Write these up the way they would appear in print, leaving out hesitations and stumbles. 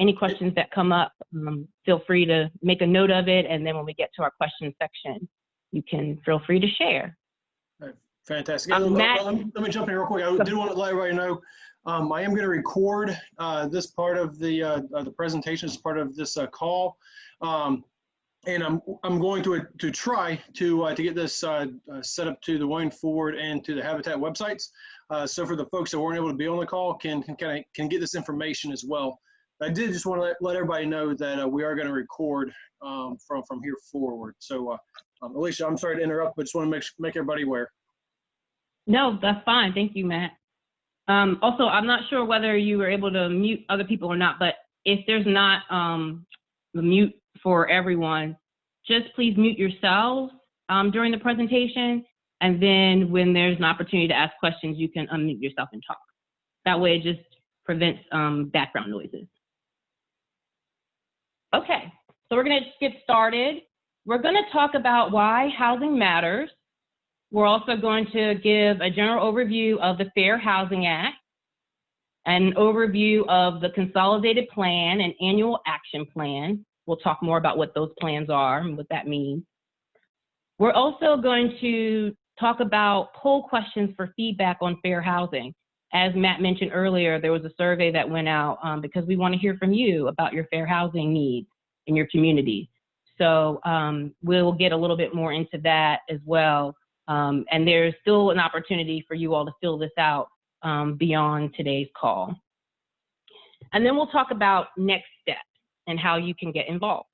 Any questions that come up, feel free to make a note of it, and then when we get to our question section, you can feel free to share. Fantastic. Matt, let me jump in real quick. I did want to let everybody know I am going to record this part of the presentation as part of this call, and I'm going to try to get this set up to the Wayne Ford and to the Habitat websites. So for the folks that weren't able to be on the call, can get this information as well. I did just want to let everybody know that we are going to record from here forward. So Alicia, I'm sorry to interrupt, but just want to make everybody aware. No, that's fine. Thank you, Matt. Also, I'm not sure whether you were able to mute other people or not, but if there's not the mute for everyone, just please mute yourselves during the presentation. And then when there's an opportunity to ask questions, you can unmute yourself and talk. That way it just prevents background noises. Okay, so we're gonna get started. We're gonna talk about why housing matters. We're also going to give a general overview of the Fair Housing Act, an overview of the Consolidated Plan and Annual Action Plan. We'll talk more about what those plans are and what that means. We're also going to talk about poll questions for feedback on fair housing. As Matt mentioned earlier, there was a survey that went out because we want to hear from you about your fair housing needs in your community. So we'll get a little bit more into that as well. And there's still an opportunity for you all to fill this out beyond today's call. And then we'll talk about next steps and how you can get involved.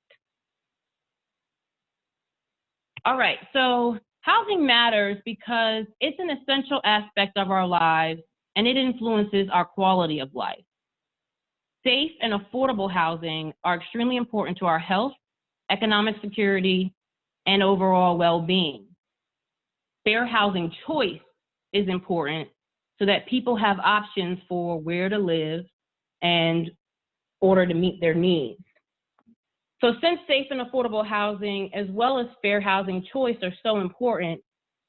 All right, so housing matters because it's an essential aspect of our lives and it influences our quality of life. Safe and affordable housing are extremely important to our health, economic security, and overall well-being. Fair housing choice is important so that people have options for where to live and in order to meet their needs. So since safe and affordable housing as well as fair housing choice are so important,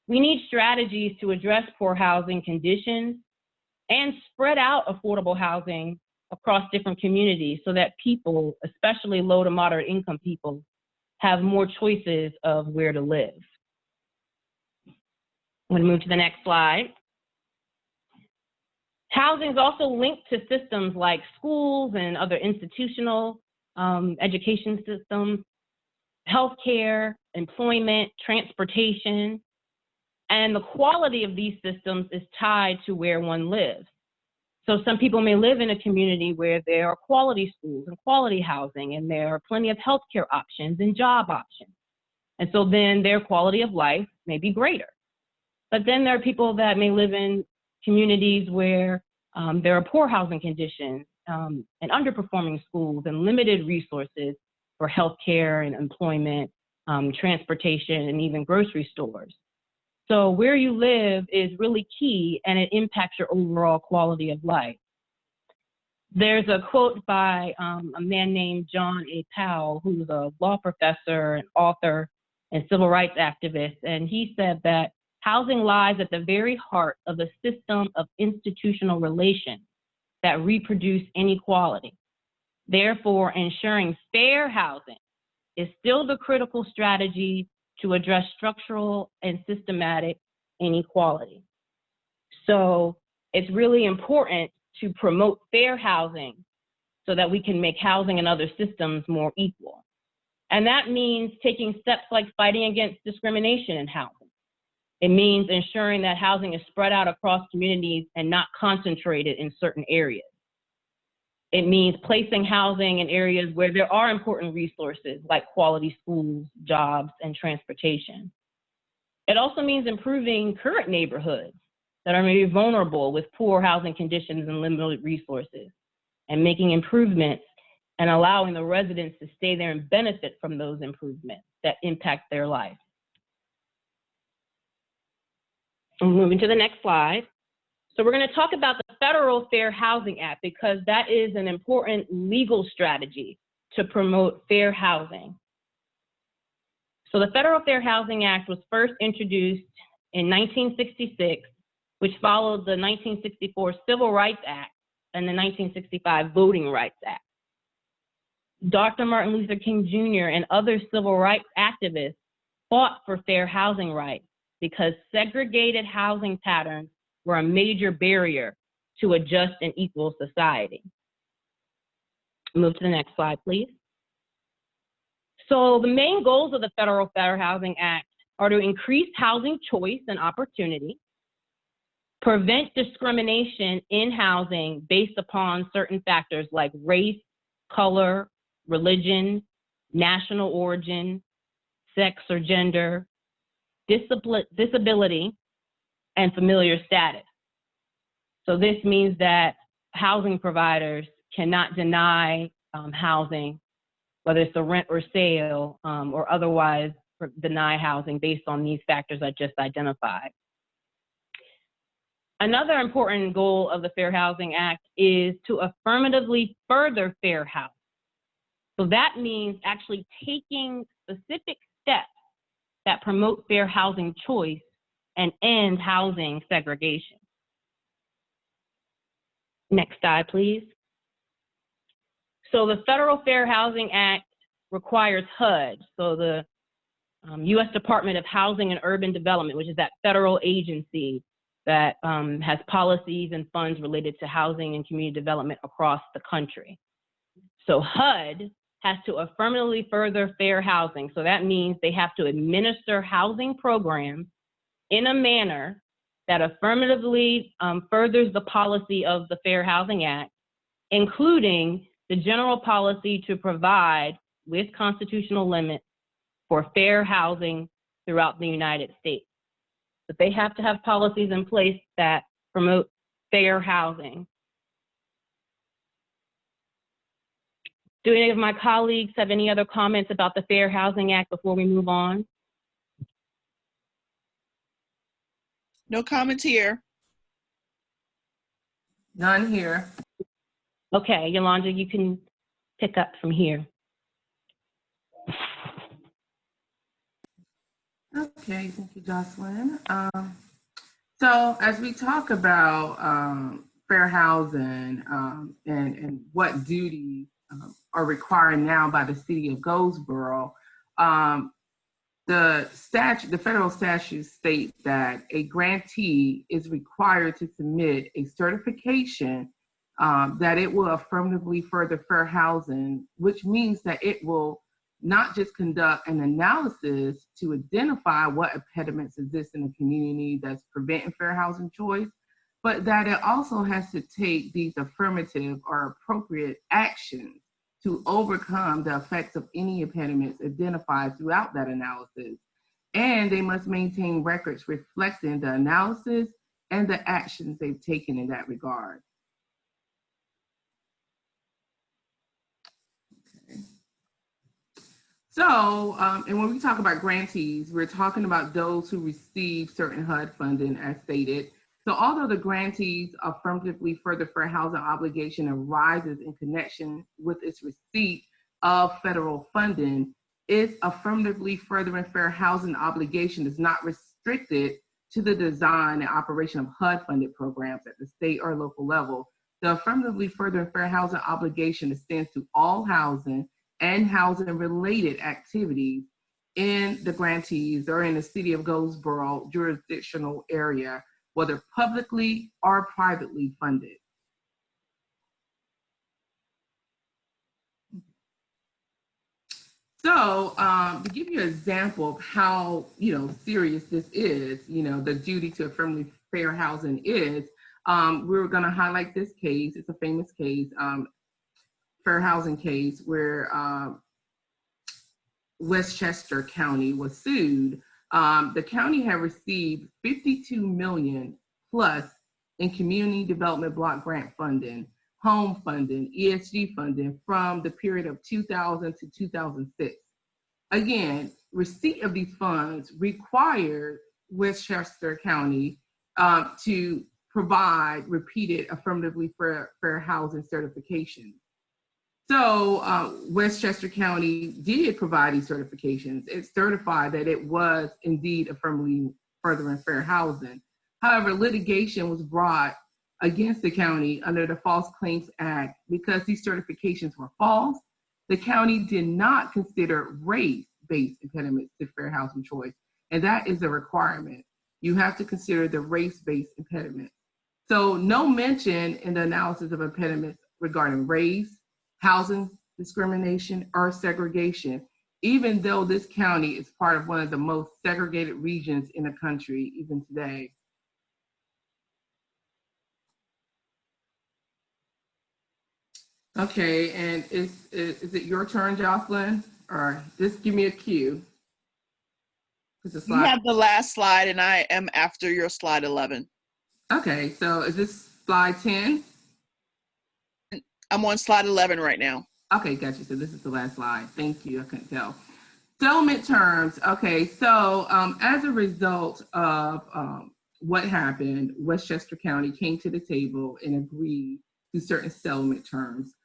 we need strategies to address poor housing conditions and spread out affordable housing across different communities so that people, especially low to moderate income people, have more choices of where to live. I'm going to move to the next slide. Housing is also linked to systems like schools and other institutional education systems, healthcare, employment, transportation, and the quality of these systems is tied to where one lives. So some people may live in a community where there are quality schools and quality housing, and there are plenty of healthcare options and job options. And so then their quality of life may be greater. But then there are people that may live in communities where there are poor housing conditions and underperforming schools and limited resources for healthcare and employment, transportation, and even grocery stores. So where you live is really key, and it impacts your overall quality of life. There's a quote by a man named John A. Powell, who's a law professor and author and civil rights activist, and he said that housing lies at the very heart of a system of institutional relations that reproduce inequality. Therefore, ensuring fair housing is still the critical strategy to address structural and systematic inequality. So it's really important to promote fair housing so that we can make housing and other systems more equal. And that means taking steps like fighting against discrimination in housing. It means ensuring that housing is spread out across communities and not concentrated in certain areas. It means placing housing in areas where there are important resources like quality schools, jobs, and transportation. It also means improving current neighborhoods that are maybe vulnerable with poor housing conditions and limited resources, and making improvements and allowing the residents to stay there and benefit from those improvements that impact their life. I'm moving to the next slide. So we're going to talk about the Federal Fair Housing Act because that is an important legal strategy to promote fair housing. So the Federal Fair Housing Act was first introduced in 1966 which followed the 1964 Civil Rights Act and the 1965 Voting Rights Act. Dr. Martin Luther King Jr. and other civil rights activists fought for fair housing rights because segregated housing patterns were a major barrier to a just and equal society. Move to the next slide, please. So the main goals of the Federal Fair Housing Act are to increase housing choice and opportunity, prevent discrimination in housing based upon certain factors like race, color, religion, national origin, sex or gender, disability, and familiar status. So this means that housing providers cannot deny housing, whether it's a rent or sale, or otherwise deny housing based on these factors I just identified. Another important goal of the Fair Housing Act is to affirmatively further fair housing. So that means actually taking specific steps that promote fair housing choice and end housing segregation. Next slide, please. So the Federal Fair Housing Act requires HUD, so the U.S. Department of Housing and Urban Development, which is that federal agency that has policies and funds related to housing and community development across the country. So HUD has to affirmatively further fair housing. So that means they have to administer housing programs in a manner that affirmatively furthers the policy of the Fair Housing Act, including the general policy to provide, with constitutional limits, for fair housing throughout the United States. But they have to have policies in place that promote fair housing. Do any of my colleagues have any other comments about the Fair Housing Act before we move on? No comments here. None here. Okay, Yolanda, you can pick up from here. Okay, thank you, Jocelyn. So as we talk about fair housing and what duties are required now by the city of Goldsboro, the federal statutes state that a grantee is required to submit a certification that it will affirmatively further fair housing, which means that it will not just conduct an analysis to identify what impediments exist in the community that's preventing fair housing choice, but that it also has to take these affirmative or appropriate actions to overcome the effects of any impediments identified throughout that analysis. And they must maintain records reflecting the analysis and the actions they've taken in that regard. So, and when we talk about grantees, we're talking about those who receive certain HUD funding as stated. So although the grantees affirmatively further fair housing obligation arises in connection with its receipt of federal funding, its affirmatively furthering fair housing obligation is not restricted to the design and operation of HUD funded programs at the state or local level. The affirmatively furthering fair housing obligation extends to all housing and housing-related activities in the grantees or in the city of Goldsboro jurisdictional area, whether publicly or privately funded. So to give you an example of how serious this is, the duty to affirmatively fair housing is, we're going to highlight this case. It's a famous case. Fair housing case where Westchester County was sued. The county had received $52 million plus in community development block grant funding, home funding, ESG funding from the period of 2000 to 2006. Again, receipt of these funds required Westchester County to provide repeated affirmatively fair housing certifications. So Westchester County did provide these certifications. It certified that it was indeed affirmatively furthering fair housing. However, litigation was brought against the county under the False Claims Act because these certifications were false. The county did not consider race-based impediments to fair housing choice, and that is a requirement. You have to consider the race-based impediments. So no mention in the analysis of impediments regarding race, housing discrimination, or segregation, even though this county is part of one of the most segregated regions in the country even today. Okay, and is it your turn, Jocelyn? Or just give me a cue. You have the last slide, and I am after your slide 11. Okay, so is this slide 10? I'm on slide 11 right now. Okay, gotcha. So this is the last slide. Thank you. I couldn't tell. Settlement terms. Okay, so as a result of what happened, Westchester County came to the table and agreed to certain settlement terms.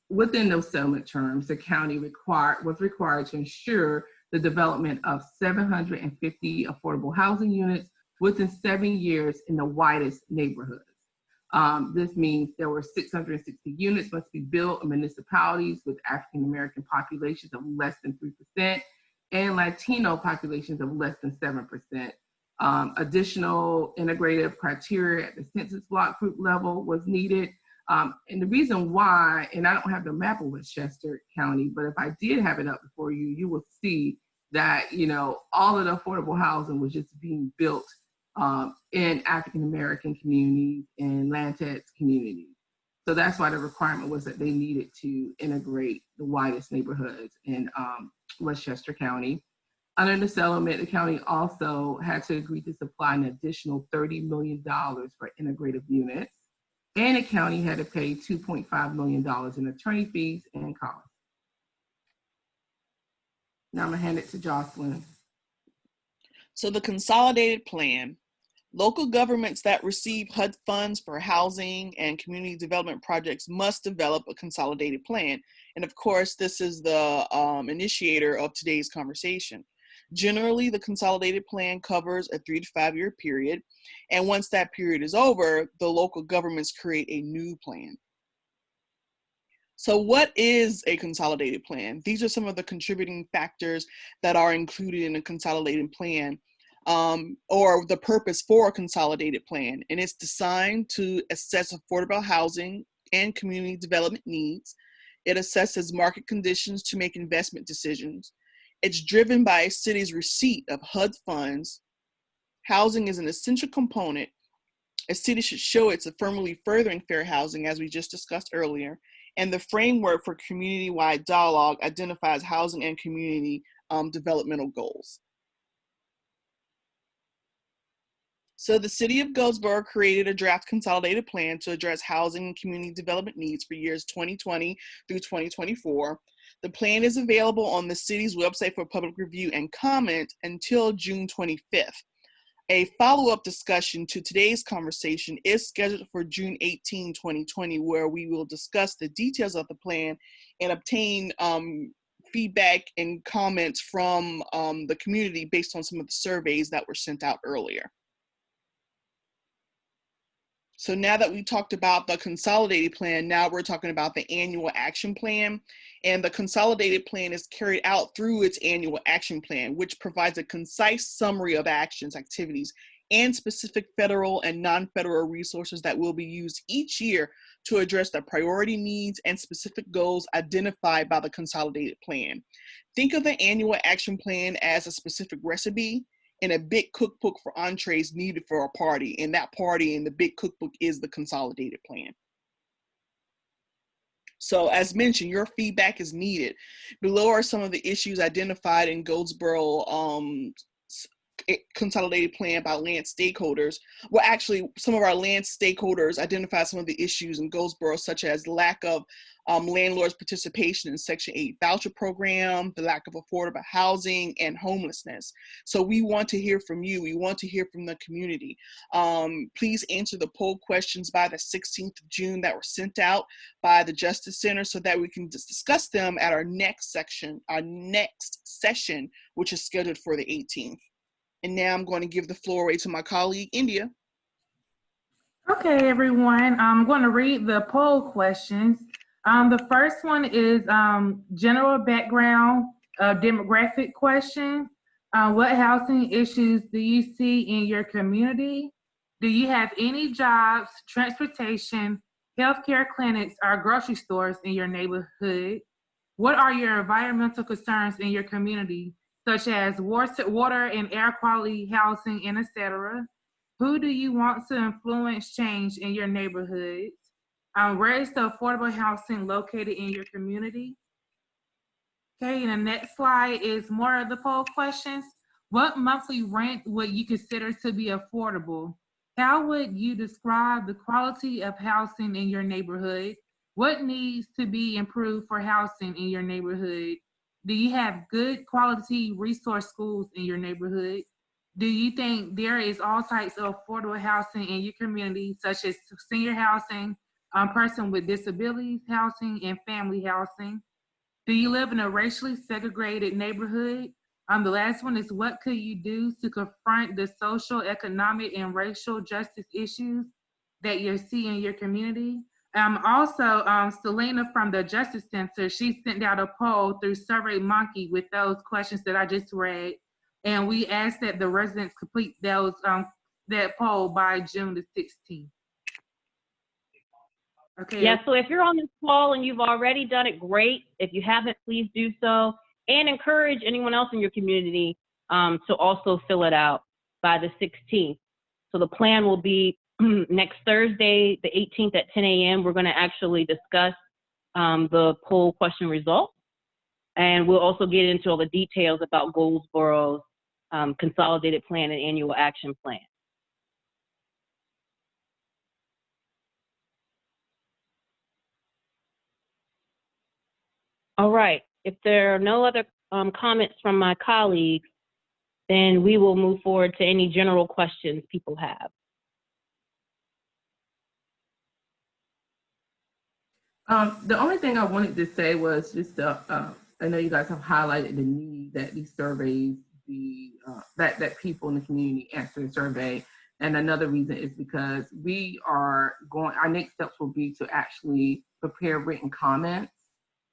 Within those settlement terms, the county was required to ensure the development of 750 affordable housing units within 7 years in the widest neighborhoods. This means there were 660 units must be built in municipalities with African American populations of less than 3% and Latino populations of less than 7%. Additional integrative criteria at the census block group level was needed. And the reason why, and I don't have the map of Westchester County, but if I did have it up before you, you will see that, you know, all of the affordable housing was just being built in African American communities and Latinx communities. So that's why the requirement was that they needed to integrate the widest neighborhoods in Westchester County. Under the settlement, the county also had to agree to supply an additional $30 million for integrative units. And the county had to pay $2.5 million in attorney fees and costs. Now I'm gonna hand it to Jocelyn. So the consolidated plan, local governments that receive HUD funds for housing and community development projects must develop a consolidated plan. And of course, this is the initiator of today's conversation. Generally, the consolidated plan covers a 3 to 5 year period. And once that period is over, the local governments create a new plan. So what is a consolidated plan? These are some of the contributing factors that are included in a consolidated plan, or the purpose for a consolidated plan. And it's designed to assess affordable housing and community development needs. It assesses market conditions to make investment decisions. It's driven by a city's receipt of HUD funds. Housing is an essential component. A city should show it's affirmatively furthering fair housing, as we just discussed earlier. And the framework for community-wide dialogue identifies housing and community developmental goals. So the city of Goldsboro created a draft consolidated plan to address housing and community development needs for years 2020 through 2024. The plan is available on the city's website for public review and comment until June 25th. A follow-up discussion to today's conversation is scheduled for June 18, 2020, where we will discuss the details of the plan and obtain feedback and comments from the community based on some of the surveys that were sent out earlier. So now that we talked about the consolidated plan, now we're talking about the annual action plan. And the consolidated plan is carried out through its annual action plan, which provides a concise summary of actions, activities, and specific federal and non-federal resources that will be used each year to address the priority needs and specific goals identified by the consolidated plan. Think of the annual action plan as a specific recipe and a big cookbook for entrees needed for a party. And that party in the big cookbook is the consolidated plan. So as mentioned, your feedback is needed. Below are some of the issues identified in Goldsboro consolidated plan by land stakeholders. Well, actually, some of our land stakeholders identified some of the issues in Goldsboro, such as lack of landlords' participation in Section 8 voucher program, the lack of affordable housing, and homelessness. So we want to hear from you. We want to hear from the community. Please answer the poll questions by the 16th of June that were sent out by the Justice Center so that we can discuss them at our next session, which is scheduled for the 18th. And now I'm going to give the floor away to my colleague, India. Okay, everyone. I'm going to read the poll questions. The first one is general background demographic question. What housing issues do you see in your community? Do you have any jobs, transportation, healthcare clinics, or grocery stores in your neighborhood? What are your environmental concerns in your community, such as water and air quality, housing, and etc.? Who do you want to influence change in your neighborhoods? Where is the affordable housing located in your community? Okay, and the next slide is more of the poll questions. What monthly rent would you consider to be affordable? How would you describe the quality of housing in your neighborhood? What needs to be improved for housing in your neighborhood? Do you have good quality resource schools in your neighborhood? Do you think there is all types of affordable housing in your community, such as senior housing, person with disabilities housing, and family housing? Do you live in a racially segregated neighborhood? The last one is, what could you do to confront the social, economic, and racial justice issues that you see in your community? Also, Selena from the Justice Center, she sent out a poll through SurveyMonkey with those questions that I just read. And we asked that the residents complete those that poll by June the 16th. Okay. Yeah, so if you're on this call and you've already done it, great. If you haven't, please do so. And encourage anyone else in your community to also fill it out by the 16th. So the plan will be next Thursday, the 18th at 10 a.m. We're going to actually discuss the poll question results. And we'll also get into all the details about Goldsboro's consolidated plan and annual action plan. All right, if there are no other comments from my colleagues, then we will move forward to any general questions people have. The only thing I wanted to say was just, I know you guys have highlighted the need that these surveys be, that people in the community answer the survey. And another reason is because our next steps will be to actually prepare written comments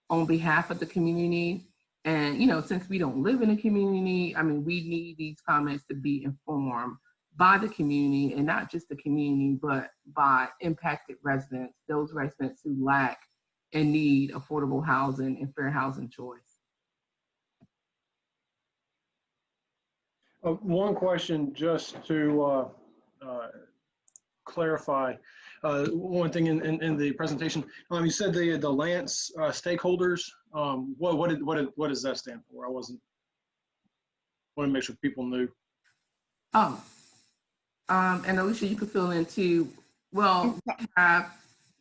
on behalf of the community. And, since we don't live in a community, we need these comments to be informed by the community, and not just the community, but by impacted residents, those residents who lack and need affordable housing and fair housing choice. One question just to clarify. One thing in the presentation, you said the Lance stakeholders. What does that stand for? I want to make sure people knew. Oh, and Alicia, you could fill in too. Well, we have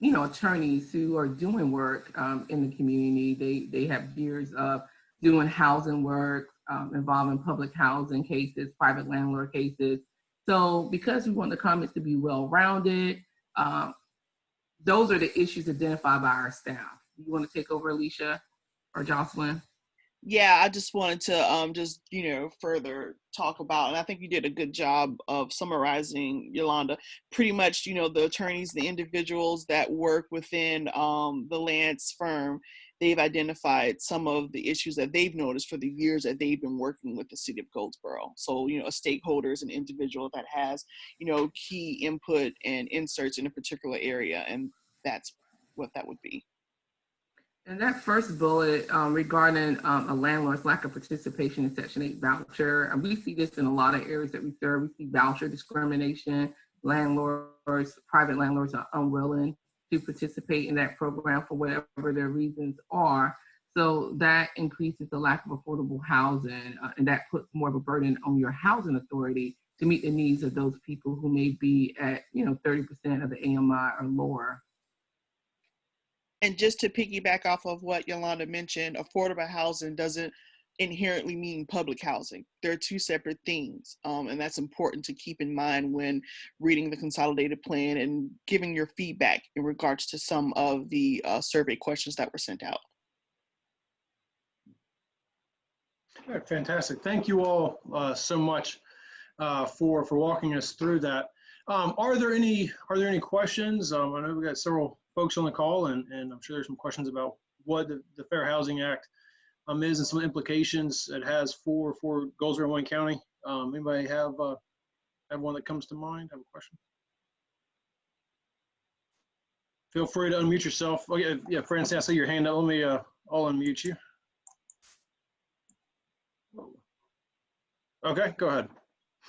attorneys who are doing work in the community. They have years of doing housing work involving public housing cases, private landlord cases. So because we want the comments to be well-rounded, those are the issues identified by our staff. You want to take over, Alicia or Jocelyn? Yeah, I just wanted to further talk about, and I think you did a good job of summarizing, Yolanda, pretty much, the attorneys, the individuals that work within the Lance firm, they've identified some of the issues that they've noticed for the years that they've been working with the city of Goldsboro. So, a stakeholder is an individual that has, key input and inserts in a particular area, and that's what that would be. And that first bullet regarding a landlord's lack of participation in Section 8 voucher, and we see this in a lot of areas that we serve. We see voucher discrimination. Private landlords are unwilling to participate in that program for whatever their reasons are. So that increases the lack of affordable housing, and that puts more of a burden on your housing authority to meet the needs of those people who may be at 30% of the AMI or lower. And just to piggyback off of what Yolanda mentioned, affordable housing doesn't inherently mean public housing. They're two separate things. And that's important to keep in mind when reading the consolidated plan and giving your feedback in regards to some of the survey questions that were sent out. All right, fantastic. Thank you all so much. for walking us through that. Are there any questions? I know we've got several folks on the call, and I'm sure there's some questions about what the Fair Housing Act is and some implications it has for Goldsboro-Wayne County. Anybody have one that comes to mind? Have a question? Feel free to unmute yourself. Oh yeah, Francine, I see your hand up. Let me I'll unmute you. Okay, go ahead.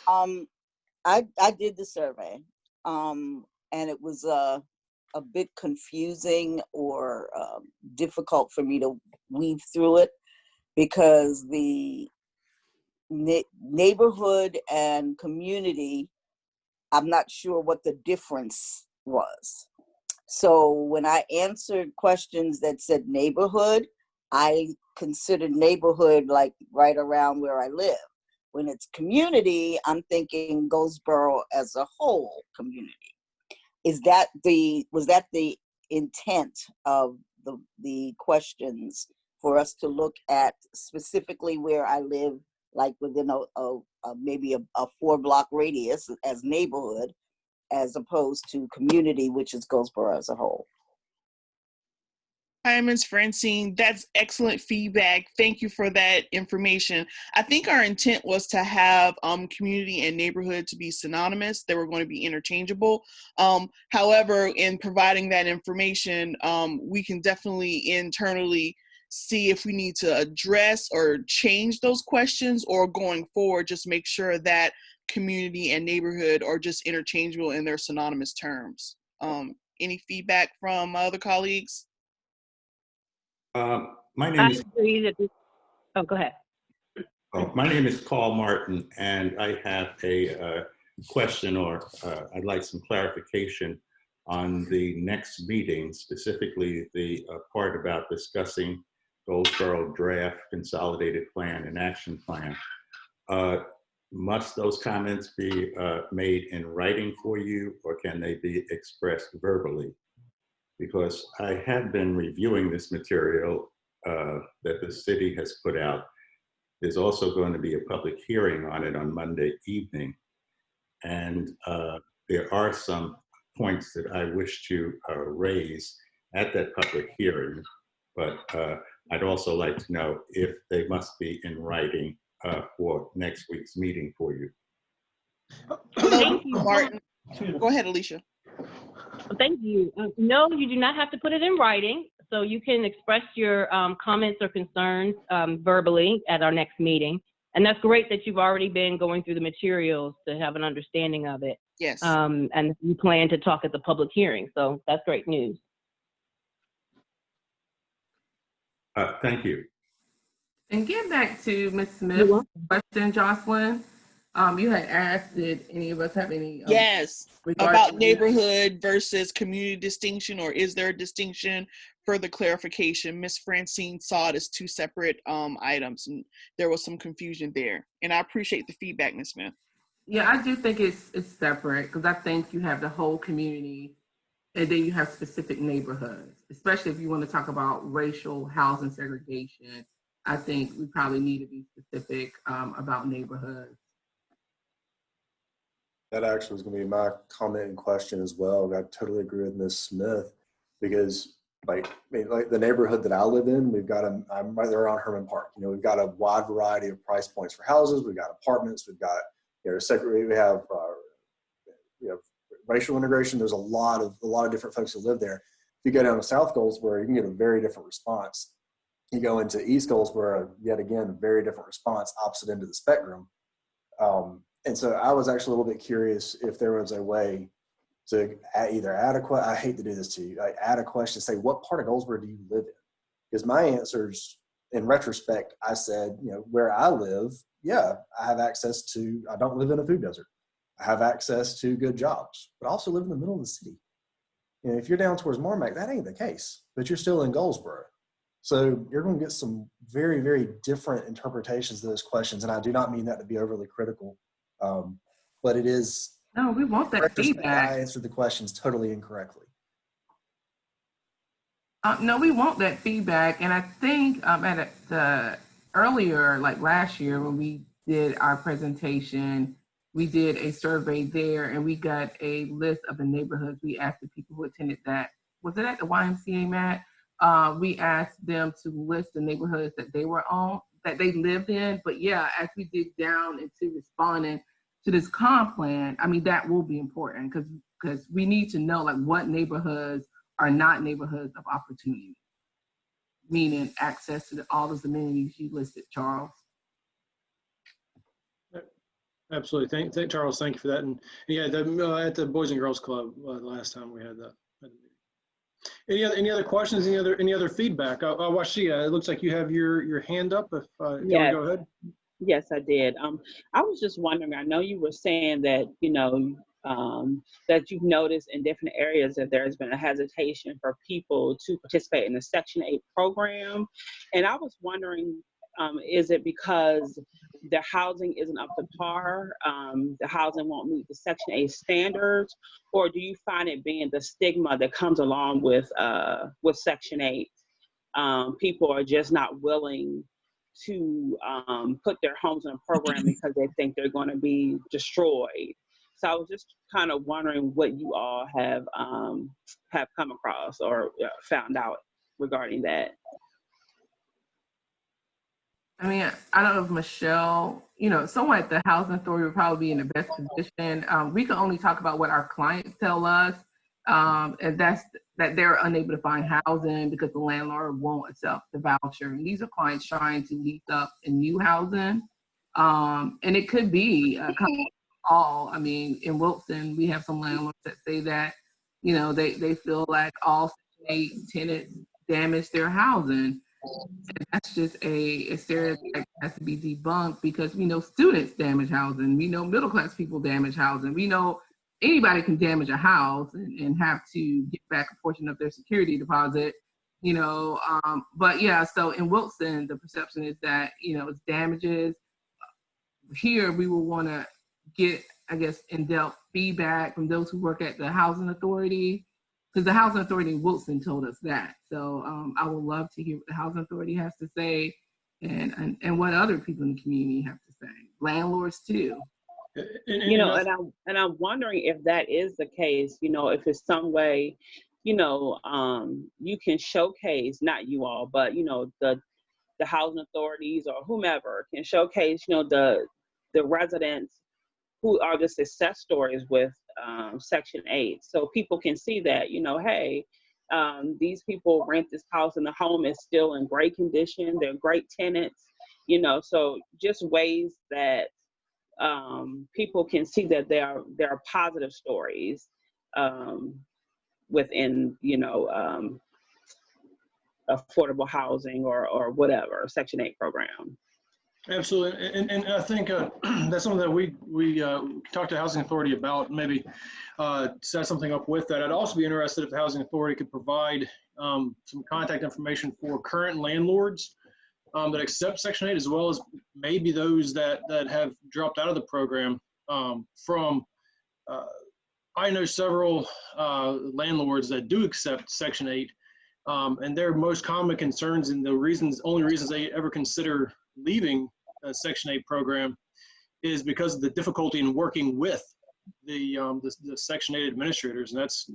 I did the survey, and it was a bit confusing or difficult for me to weave through it, because the neighborhood and community, I'm not sure what the difference was. So when I answered questions that said neighborhood, I considered neighborhood like right around where I live. When it's community, I'm thinking Goldsboro as a whole community. Was that the intent of the questions, for us to look at specifically where I live, like within maybe a 4-block radius as neighborhood, as opposed to community, which is Goldsboro as a whole? Hi, Ms. Francine. That's excellent feedback. Thank you for that information. I think our intent was to have community and neighborhood to be synonymous. They were going to be interchangeable. However, in providing that information, we can definitely internally see if we need to address or change those questions, or going forward, just make sure that community and neighborhood are just interchangeable in their synonymous terms. Any feedback from other colleagues? My name is. Oh, go ahead. My name is Carl Martin, and I have a question, or I'd like some clarification on the next meeting, specifically the part about discussing Goldsboro draft consolidated plan and action plan. Must those comments be made in writing for you, or can they be expressed verbally? Because I have been reviewing this material that the city has put out. There's also going to be a public hearing on it on Monday evening. And there are some points that I wish to raise at that public hearing, but I'd also like to know if they must be in writing for next week's meeting for you. Thank you, Martin. Go ahead, Alicia. Thank you. No, you do not have to put it in writing. So you can express your comments or concerns verbally at our next meeting. And that's great that you've already been going through the materials to have an understanding of it. Yes. And you plan to talk at the public hearing. So that's great news. Thank you. And get back to Ms. Smith's question, Jocelyn. You had asked, did any of us have any? Yes, about neighborhood versus community distinction, or is there a distinction? Further clarification. Ms. Francine saw it as two separate items, and there was some confusion there. And I appreciate the feedback, Ms. Smith. Yeah, I do think it's separate, because I think you have the whole community, and then you have specific neighborhoods, especially if you want to talk about racial housing segregation. I think we probably need to be specific about neighborhoods. That actually was going to be my comment and question as well. I totally agree with Ms. Smith, because like the neighborhood that I live in, I'm right there on Herman Park. You know, we've got a wide variety of price points for houses. We've got apartments. We've got, we have racial integration. There's a lot of different folks who live there. If you go down to South Goldsboro, you can get a very different response. You go into East Goldsboro, yet again, a very different response, opposite end of the spectrum. And so I was actually a little bit curious if there was a way to either add a question. I hate to do this to you. Add a question, say, what part of Goldsboro do you live in? Because my answers, in retrospect, I said, where I live, yeah, I have access to, I don't live in a food desert. I have access to good jobs, but I also live in the middle of the city. If you're down towards Marmac, that ain't the case, but you're still in Goldsboro. So you're going to get some very, very different interpretations of those questions. And I do not mean that to be overly critical, but it is. No, we want that feedback. I answered the questions totally incorrectly. No, we want that feedback. And I think at the earlier, like last year, when we did our presentation, we did a survey there, and we got a list of the neighborhoods. We asked the people who attended that. Was it at the YMCA, Matt? We asked them to list the neighborhoods that they were on, that they lived in. But yeah, as we dig down into responding to this comp plan, I mean, that will be important because we need to know like what neighborhoods are not neighborhoods of opportunity, meaning access to all those amenities you listed, Charles. Absolutely. Thank Charles. Thank you for that. And yeah, at the Boys and Girls Club last time we had that. Any other questions? Any other feedback? Washia, it looks like you have your hand up. If you want to go ahead. Yes, I did. I was just wondering. I know you were saying that that you've noticed in different areas that there has been a hesitation for people to participate in the Section 8 program, and I was wondering, is it because the housing isn't up to par? The housing won't meet the Section 8 standards, or do you find it being the stigma that comes along with Section 8? People are just not willing to put their homes in a program because they think they're going to be destroyed. So I was just kind of wondering what you all have come across or found out regarding that. I mean, I don't know if Michelle, someone at the Housing Authority would probably be in the best position. We can only talk about what our clients tell us, and that's that they're unable to find housing because the landlord won't accept the voucher. And these are clients trying to lease up in new housing. And it could be all. I mean, in Wilson, we have some landlords that say that, they feel like all Section 8 tenants damage their housing. And that's just a stereotype that has to be debunked because we know students damage housing. We know middle-class people damage housing. We know anybody can damage a house and have to get back a portion of their security deposit, But yeah, so in Wilson, the perception is that, it's damages. Here, we will want to get, I guess, in-depth feedback from those who work at the Housing Authority, because the Housing Authority in Wilson told us that. So I would love to hear what the Housing Authority has to say and what other people in the community have to say. Landlords too. And I'm wondering if that is the case, if it's some way, you can showcase, not you all, but, the housing authorities or whomever can showcase, the residents who are the success stories with Section 8. So people can see that, hey, these people rent this house and the home is still in great condition. They're great tenants, so just ways that people can see that there are positive stories within, affordable housing or whatever Section 8 program. Absolutely, and I think that's something that we talked to the Housing Authority about, maybe set something up with that. I'd also be interested if the Housing Authority could provide some contact information for current landlords that accept Section 8, as well as maybe those that have dropped out of the program. I know several landlords that do accept Section 8, and their most common concerns and the only reasons they ever consider leaving a Section 8 program is because of the difficulty in working with the Section 8 administrators. And that's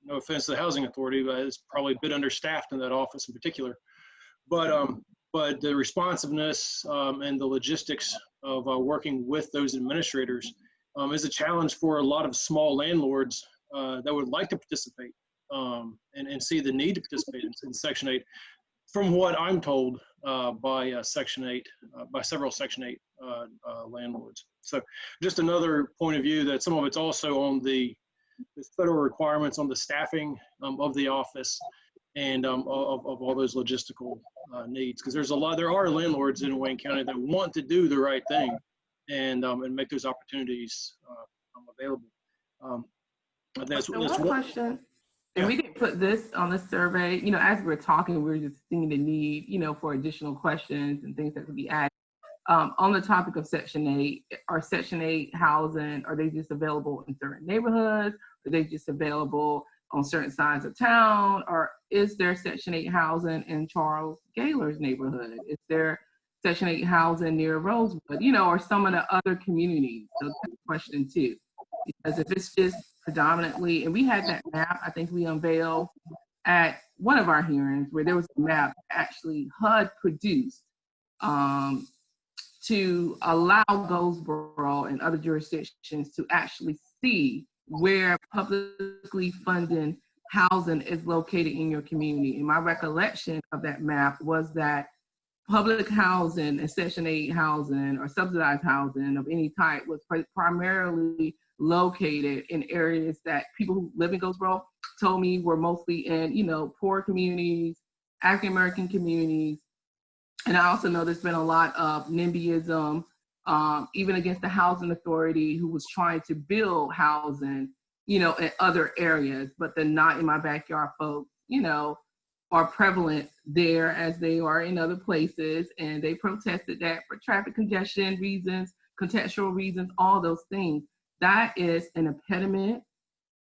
no offense to the Housing Authority, but it's probably a bit understaffed in that office in particular. But the responsiveness and the logistics of working with those administrators is a challenge for a lot of small landlords that would like to participate and see the need to participate in Section 8. From what I'm told by Section 8, by several Section 8 landlords. So just another point of view that some of it's also on the federal requirements on the staffing of the office and of all those logistical needs. Because there are landlords in Wayne County that want to do the right thing and make those opportunities available. That's one question. And yeah. we didn't put this on the survey, as we were talking, we were just seeing the need, for additional questions and things that could be added. On the topic of Section 8, are Section 8 housing, are they just available in certain neighborhoods? Are they just available on certain sides of town? Or is there Section 8 housing in Charles Gaylor's neighborhood? Is there Section 8 housing near Rosewood, you know, or some of the other communities? So that's a question too. Because if it's just predominantly, and we had that map, I think we unveiled at one of our hearings where there was a map actually HUD produced to allow Goldsboro and other jurisdictions to actually see where publicly funded housing is located in your community. And my recollection of that map was that public housing and Section 8 housing or subsidized housing of any type was primarily located in areas that people who live in Goldsboro told me were mostly in, you know, poor communities, African-American communities. And I also know there's been a lot of NIMBYism, even against the housing authority who was trying to build housing, you know, in other areas, but the not in my backyard folks, you know, are prevalent there as they are in other places. And they protested that for traffic congestion reasons, contextual reasons, all those things. That is an impediment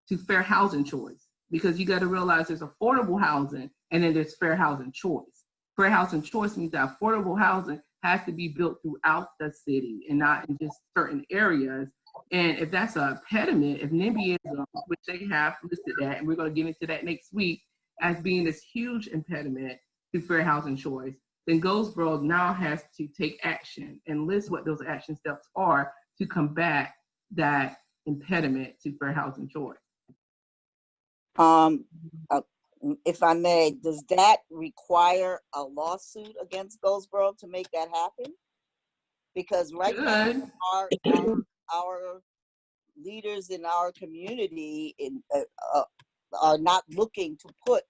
to fair housing choice, because you got to realize there's affordable housing and then there's fair housing choice. Fair housing choice means that affordable housing has to be built throughout the city and not in just certain areas. And if that's an impediment, if NIMBYism, which they have listed that, and we're going to get into that next week, as being this huge impediment to fair housing choice, then Goldsboro now has to take action and list what those action steps are to combat that impediment to fair housing choice. If I may, does that require a lawsuit against Goldsboro to make that happen? Because right now, our leaders in our community are not looking to put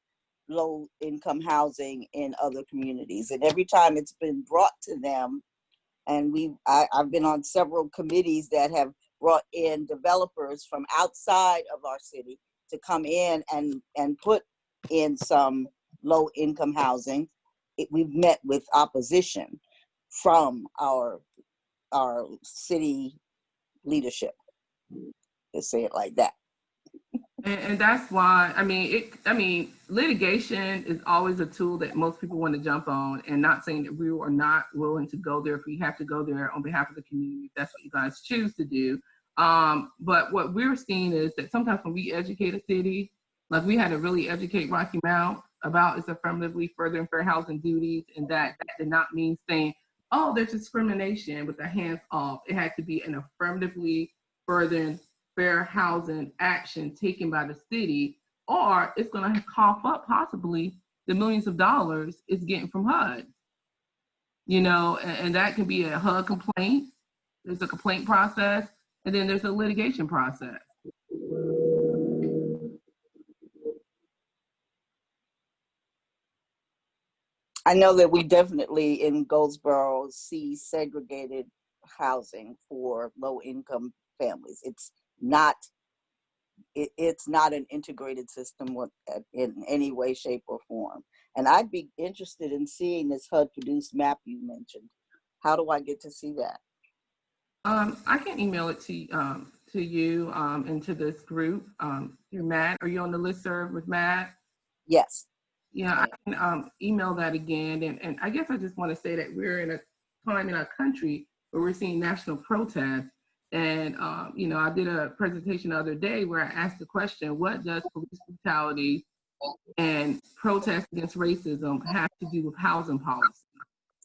low-income housing in other communities. And every time it's been brought to them, and I've been on several committees that have brought in developers from outside of our city to come in and put in some low-income housing, we've met with opposition from our city leadership, to say it like that. And that's why, I mean, litigation is always a tool that most people want to jump on, and not saying that we are not willing to go there if we have to go there on behalf of the community, if that's what you guys choose to do. But what we're seeing is that sometimes when we educate a city, like we had to really educate Rocky Mount about its affirmatively furthering fair housing duties, and that did not mean saying, oh, there's discrimination with the hands off. It had to be an affirmatively furthering fair housing action taken by the city, or it's going to cough up possibly the millions of dollars it's getting from HUD. You know, and that can be a HUD complaint. There's a complaint process, and then there's a litigation process. I know that we definitely in Goldsboro see segregated housing for low-income families. It's not an integrated system in any way, shape, or form. And I'd be interested in seeing this HUD-produced map you mentioned. How do I get to see that? I can email it to you and to this group. You're Matt. Are you on the listserv with Matt? Yes. Yeah, I can email that again. And I guess I just want to say that we're in a time in our country where we're seeing national protests. And, you know, I did a presentation the other day where I asked the question, what does police brutality and protests against racism have to do with housing policy?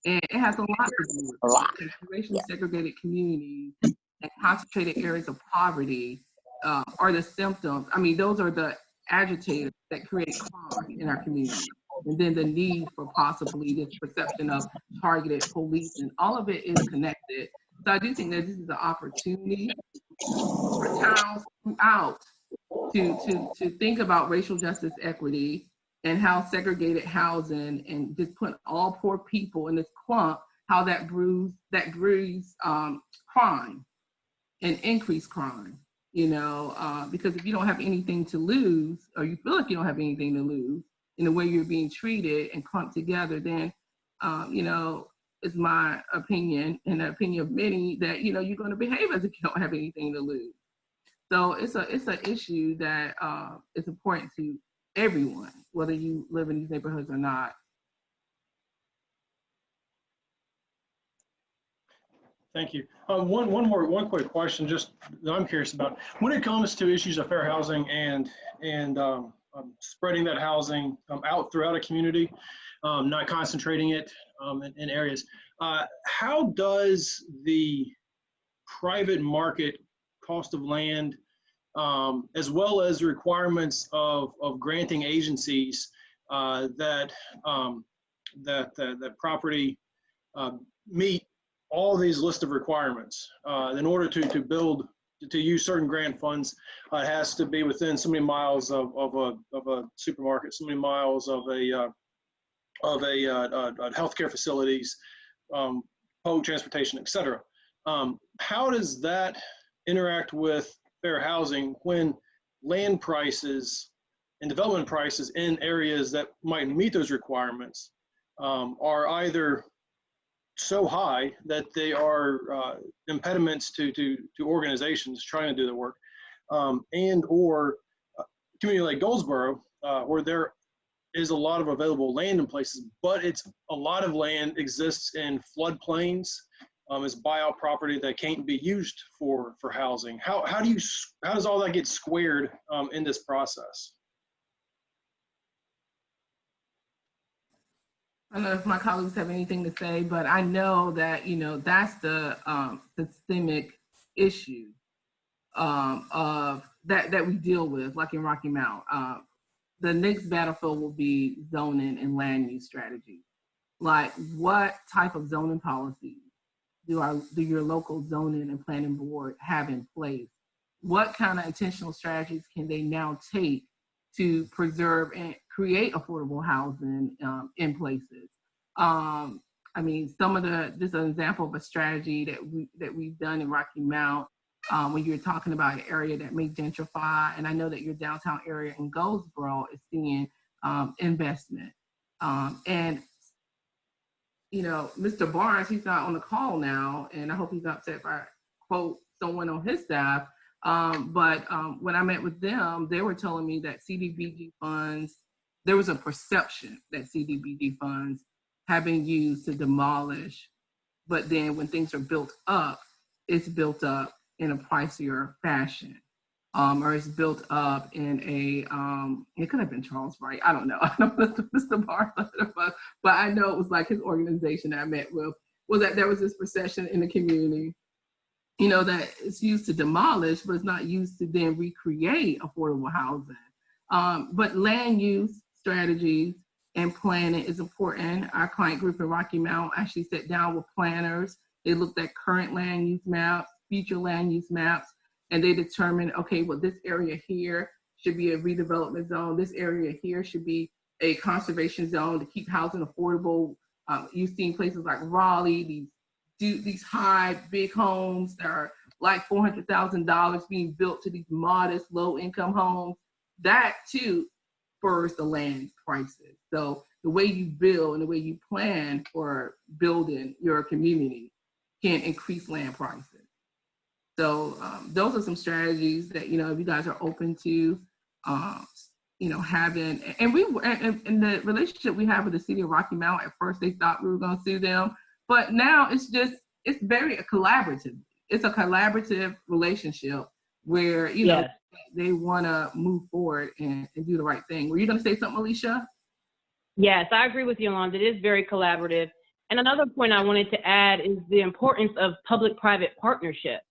And it has a lot to do with it. Racially segregated communities and concentrated areas of poverty are the symptoms. I mean, those are the agitators that create crime in our community. And then the need for possibly this perception of targeted police, and all of it is connected. So I do think that this is an opportunity for towns throughout to think about racial justice equity and how segregated housing and just put all poor people in this clump, how that brews crime and increased crime. You know, because if you don't have anything to lose, or you feel like you don't have anything to lose in the way you're being treated and clumped together, then, you know, it's my opinion and the opinion of many that, you know, you're going to behave as if you don't have anything to lose. So it's an issue that is important to everyone, whether you live in these neighborhoods or not. Thank you. One quick question, just that I'm curious about. When it comes to issues of fair housing and spreading that housing out throughout a community, not concentrating it in areas, how does the private market cost of land, as well as requirements of granting agencies that property meet all these list of requirements in order to use certain grant funds? It has to be within so many miles of a supermarket, so many miles of a healthcare facilities, public transportation, etc. How does that interact with fair housing when land prices and development prices in areas that might meet those requirements are either so high that they are impediments to organizations trying to do the work, and or community like Goldsboro, where there is a lot of available land in places, but a lot of land exists in floodplains, as buyout property that can't be used for housing. How does all that get squared in this process? I don't know if my colleagues have anything to say, but I know that, that's the systemic issue of that we deal with, like in Rocky Mount. The next battlefield will be zoning and land use strategy. Like, what type of zoning policies do your local zoning and planning board have in place? What kind of intentional strategies can they now take to preserve and create affordable housing in places? I mean, this is an example of a strategy that we've done in Rocky Mount, when you're talking about an area that may gentrify, and I know that your downtown area in Goldsboro is seeing investment. And Mr. Barnes, he's not on the call now, and I hope he's not upset if I quote someone on his staff. But when I met with them, they were telling me that CDBG funds, there was a perception that CDBG funds have been used to demolish, but then when things are built up, it's built up in a pricier fashion, or it's built up in it could have been Charles Wright, I don't know. I don't know what Mr. Barr thought about, but I know it was like his organization that I met with, was that there was this perception in the community, that it's used to demolish, but it's not used to then recreate affordable housing. But land use strategies and planning is important. Our client group in Rocky Mount actually sat down with planners. They looked at current land use maps, future land use maps, and they determined, okay, well, this area here should be a redevelopment zone. This area here should be a conservation zone to keep housing affordable. You've seen places like Raleigh, these high, big homes that are like $400,000 being built to these modest, low-income homes. That too spurs the land prices. So the way you build and the way you plan for building your community can increase land prices. So those are some strategies that, if you guys are open to, having, and the relationship we have with the city of Rocky Mount, at first they thought we were going to sue them, but now it's very collaborative. It's a collaborative relationship where, Yes. they want to move forward and do the right thing. Were you going to say something, Alicia? Yes, I agree with you, Yolanda. It is very collaborative. And another point I wanted to add is the importance of public-private partnership.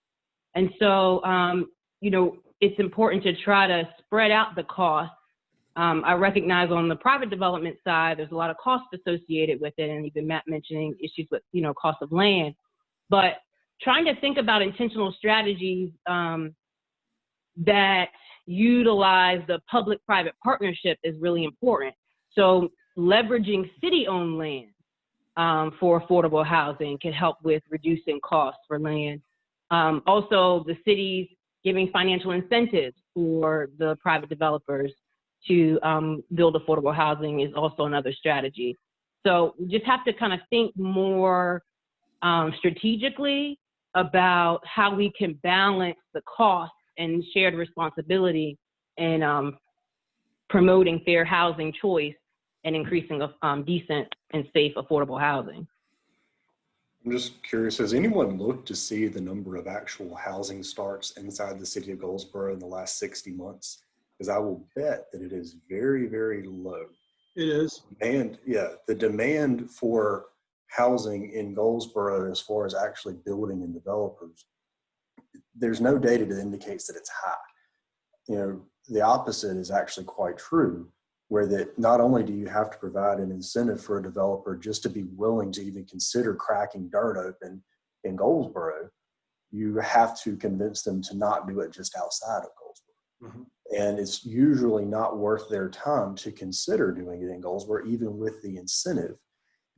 And so, it's important to try to spread out the costs. I recognize on the private development side, there's a lot of costs associated with it, and even Matt mentioning issues with, cost of land. But trying to think about intentional strategies that utilize the public-private partnership is really important. So leveraging city-owned land for affordable housing can help with reducing costs for land. Also, the cities giving financial incentives for the private developers to build affordable housing is also another strategy. So we just have to kind of think more strategically about how we can balance the cost and shared responsibility in promoting fair housing choice and increasing decent and safe affordable housing. I'm just curious, has anyone looked to see the number of actual housing starts inside the city of Goldsboro in the last 60 months? Because I will bet that it is very, very low. It is. And yeah, the demand for housing in Goldsboro, as far as actually building and developers, there's no data that indicates that it's high. You know, the opposite is actually quite true, where that not only do you have to provide an incentive for a developer just to be willing to even consider cracking dirt open in Goldsboro, you have to convince them to not do it just outside of Goldsboro. Mm-hmm. And it's usually not worth their time to consider doing it in Goldsboro, even with the incentive,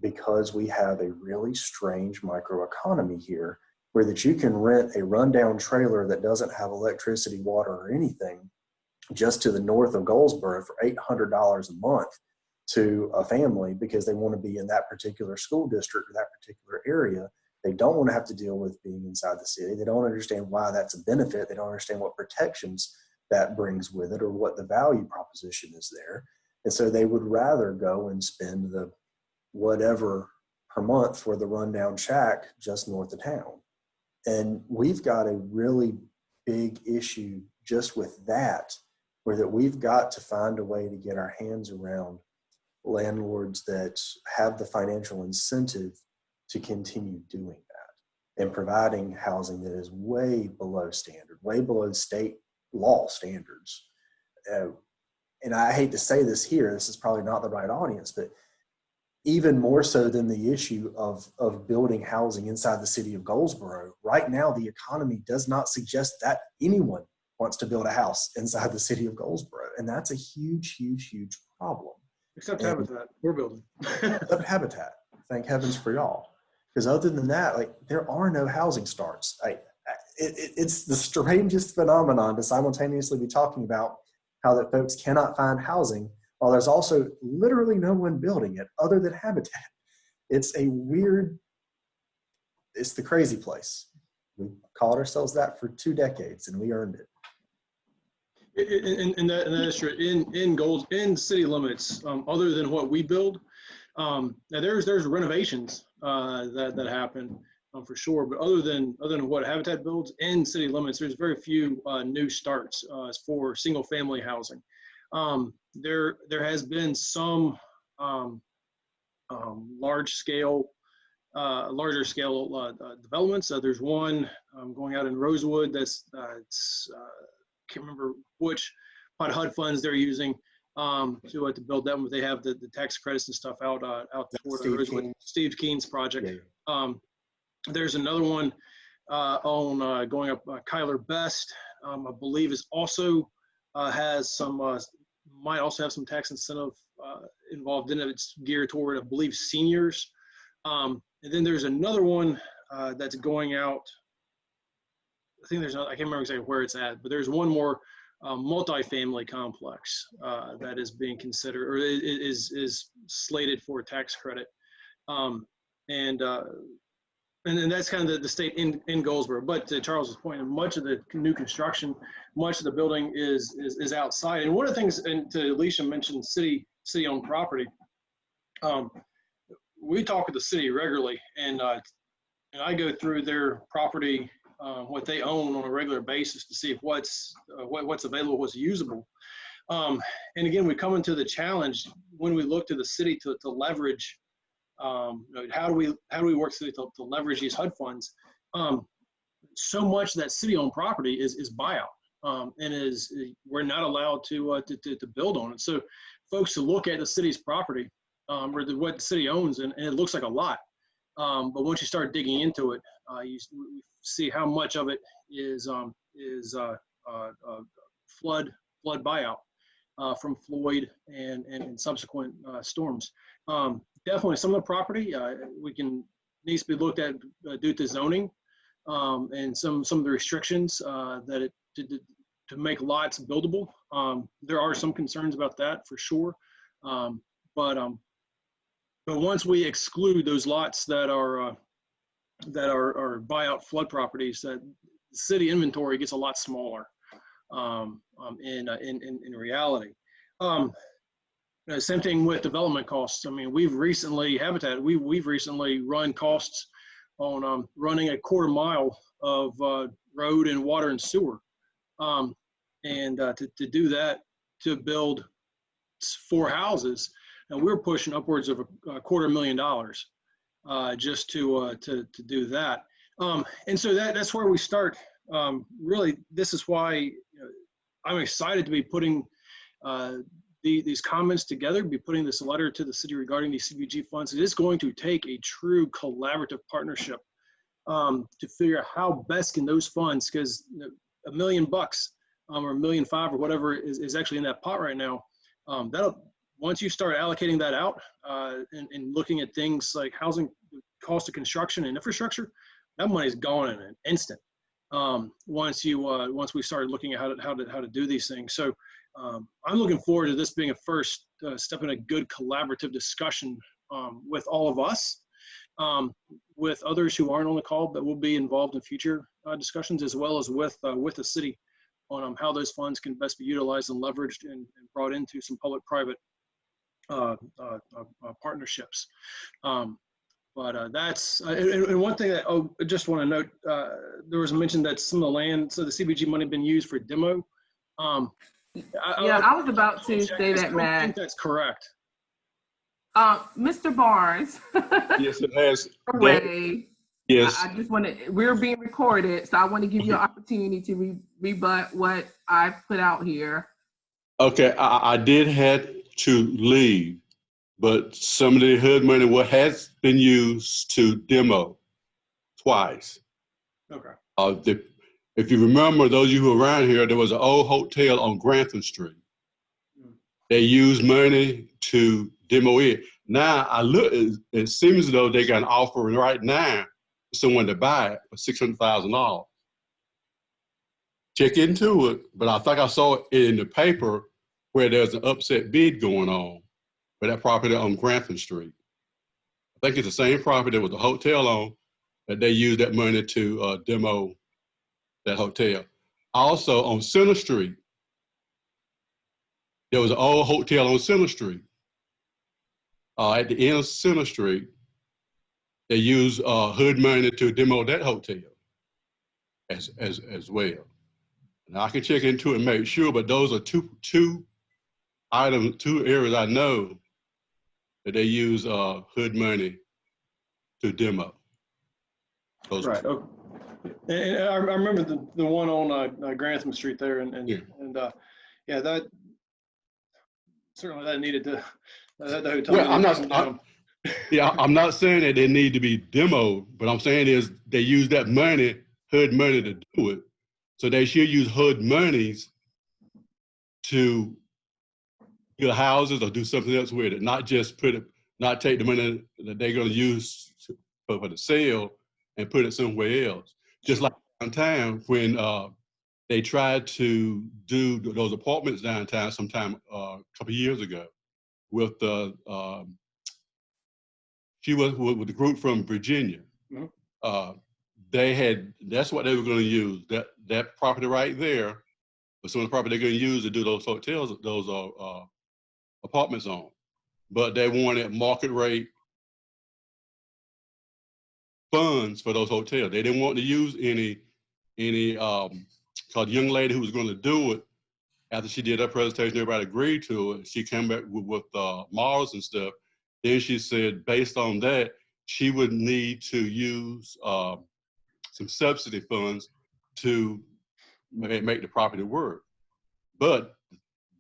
because we have a really strange microeconomy here where that you can rent a rundown trailer that doesn't have electricity, water, or anything just to the north of Goldsboro for $800 a month to a family because they want to be in that particular school district or that particular area. They don't want to have to deal with being inside the city. They don't understand why that's a benefit. They don't understand what protections that brings with it or what the value proposition is there. And so they would rather go and spend the whatever per month for the rundown shack just north of town. And we've got a really big issue just with that, where that we've got to find a way to get our hands around landlords that have the financial incentive to continue doing that and providing housing that is way below standard, way below state law standards. And I hate to say this here, this is probably not the right audience, but even more so than the issue of building housing inside the city of Goldsboro, right now the economy does not suggest that anyone wants to build a house inside the city of Goldsboro. And that's a huge, huge, huge problem. Except Habitat, we're building. Except Habitat, thank heavens for y'all. Because other than that, like, there are no housing starts. It's the strangest phenomenon to simultaneously be talking about how that folks cannot find housing while there's also literally no one building it other than Habitat. It's a weird, it's the crazy place. We called ourselves that for 2 decades and we earned it. And that is true. In city limits, other than what we build, now there's renovations that happen for sure. But other than what Habitat builds in city limits, there's very few new starts for single family housing. There has been some larger scale developments. There's one going out in Rosewood that's can't remember which pot HUD funds they're using to build that one, but they have the tax credits and stuff out toward Rosewood. Steve Keen's project. Yeah. There's another one on going up Kyler Best. I believe is also has some might also have some tax incentive involved in it. It's geared toward, I believe, seniors. And then there's another one that's going out. I think I can't remember exactly where it's at, but there's one more multifamily complex that is being considered or is slated for tax credit. And that's kind of the state in Goldsboro. But to Charles's point, much of the new construction, much of the building is outside. And one of the things, and to Alicia mentioned city-owned property, we talk with the city regularly, and I go through their property, what they own on a regular basis to see if what's available, what's usable. And again, we come into the challenge when we look to the city to leverage. How do we work to leverage these HUD funds? So much that city-owned property is buyout, and we're not allowed to build on it. So, folks to look at the city's property or what the city owns, and it looks like a lot. But once you start digging into it, you see how much of it is flood buyout from Floyd and subsequent storms. Definitely some of the property needs to be looked at due to zoning and some of the restrictions to make lots buildable. There are some concerns about that for sure, but once we exclude those lots that are buyout flood properties, that the city inventory gets a lot smaller in reality. Same thing with development costs. I mean, we've recently run costs on running a quarter-mile of road and water and sewer. And to do that, to build 4 houses, and we were pushing upwards of $250,000 just to do that. And so that's where we start. Really, this is why I'm excited to be putting these comments together, be putting this letter to the city regarding these CDBG funds. It is going to take a true collaborative partnership to figure out how best can those funds, because $1 million or $1.5 million or whatever is actually in that pot right now. Once you start allocating that out and looking at things like housing, cost of construction and infrastructure, that money is gone in an instant. Once we started looking at how to do these things. So I'm looking forward to this being a first step in a good collaborative discussion with all of us, with others who aren't on the call that will be involved in future discussions, as well as with the city on how those funds can best be utilized and leveraged and brought into some public-private partnerships. But that's, and one thing that I just want to note, there was a mention that some of the land, so the CBG money had been used for demo. I was about to say that, Matt. I think that's correct. Mr. Barnes. Yes, it has. Yes. I just want to, we're being recorded, so I want to give you an opportunity to rebut what I put out here. Okay, I did have to leave, but some of the HUD money has been used to demo twice. Okay. If you remember, those of you who are around here, there was an old hotel on Grantham Street. They used money to demo it. Now, I look, it seems as though they got an offer right now for someone to buy it for $600,000. Check into it, but I think I saw it in the paper where there's an upset bid going on for that property on Grantham Street. I think it's the same property with the hotel on that they used that money to demo that hotel. Also on Center Street, there was an old hotel on Center Street. At the end of Center Street, they used HUD money to demo that hotel as well. Now I can check into it and make sure, but those are two areas I know that they use HUD money to demo. Those right. Okay. And I remember the one on Grantham Street there, and yeah, that certainly that needed to. That hotel. Well, I'm not saying that they need to be demoed, but I'm saying is they use that money, HUD money, to do it. So they should use HUD monies to build houses or do something else with it, not just not take the money that they're going to use for the sale and put it somewhere else. Just like downtown when they tried to do those apartments downtown sometime a couple of years ago with she was with the group from Virginia. Mm-hmm. That's what they were going to use, that property right there was some of the property they're going to use to do those hotels, those apartments on. But they wanted market rate funds for those hotels. They didn't want to use any because the young lady who was going to do it, after she did her presentation, everybody agreed to it. She came back with models and stuff. Then she said, based on that, she would need to use some subsidy funds to make the property work. But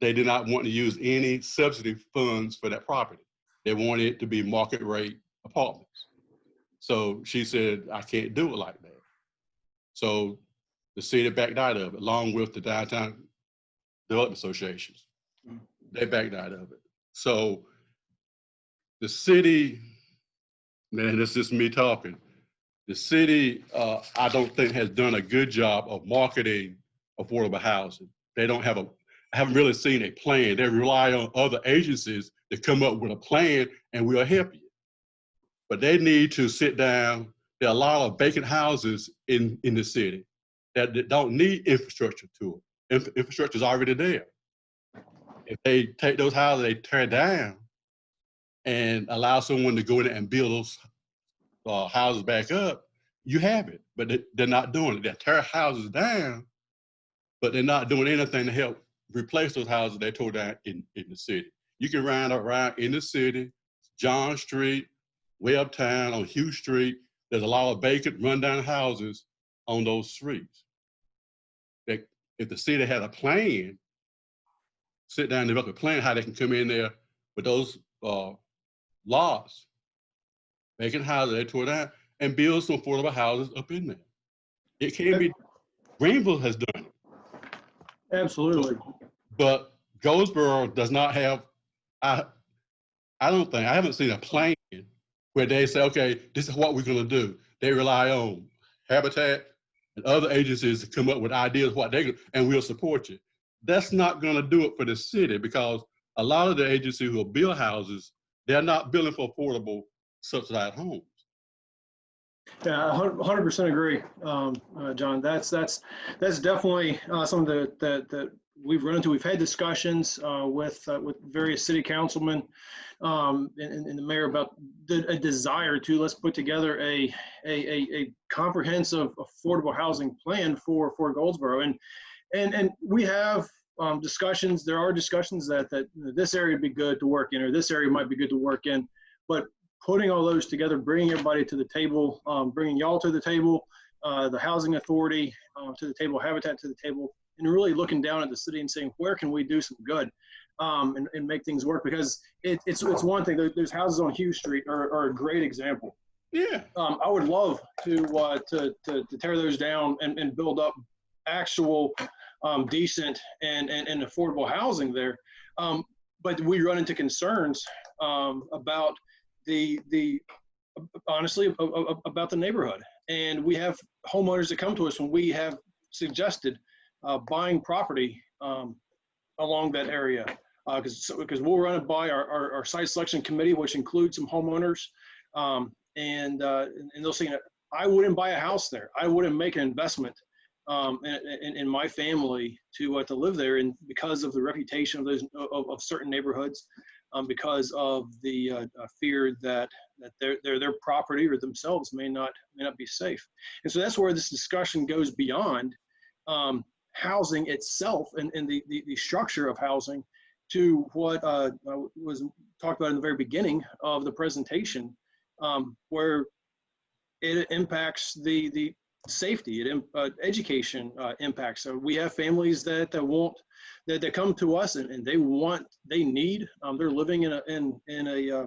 they did not want to use any subsidy funds for that property. They wanted it to be market rate apartments. So she said, I can't do it like that. So the city backed out of it, along with the downtown development associations. They backed out of it. So the city, man, this is me talking. The city, I don't think has done a good job of marketing affordable housing. They don't have I haven't really seen a plan. They rely on other agencies to come up with a plan and we'll help you. But they need to sit down. There are a lot of vacant houses in the city that don't need infrastructure to it. Infrastructure is already there. If they take those houses, they tear down and allow someone to go in and build those houses back up, you have it, but they're not doing it. They're tearing houses down, but they're not doing anything to help replace those houses they tore down in the city. You can ride around in the city, John Street, way uptown on Hugh Street. There's a lot of vacant, rundown houses on those streets. That if the city had a plan, sit down and develop a plan how they can come in there with those lots, vacant houses they tore down, and build some affordable houses up in there. It can be. Greenville has done it. Absolutely. But Goldsboro does not have, I haven't seen a plan where they say, okay, this is what we're going to do. They rely on Habitat and other agencies to come up with ideas what they and we'll support you. That's not going to do it for the city, because a lot of the agencies who will build houses, they're not building for affordable subsidized homes. Yeah, 100% agree, John. That's definitely something that we've run into. We've had discussions with various city councilmen and the mayor about a desire to let's put together a comprehensive affordable housing plan for Goldsboro, and we have discussions. There are discussions that this area would be good to work in, or this area might be good to work in, but putting all those together, bringing everybody to the table, bringing y'all to the table, the housing authority to the table, Habitat to the table, and really looking down at the city and saying, where can we do some good and make things work? Because it's one thing. There's houses on Hugh Street are a great example. Yeah. I would love to tear those down and build up actual decent and affordable housing there. But we run into concerns about honestly about the neighborhood, and we have homeowners that come to us when we have suggested buying property along that area, because we'll run it by our site selection committee, which includes some homeowners, and they'll say, I wouldn't buy a house there. I wouldn't make an investment in my family to live there, and because of the reputation of those of certain neighborhoods. Because of the fear that their property or themselves may not be safe, and so that's where this discussion goes beyond housing itself and the structure of housing to what was talked about in the very beginning of the presentation, where it impacts the safety, education impacts. So we have families that come to us and they need. They're living in a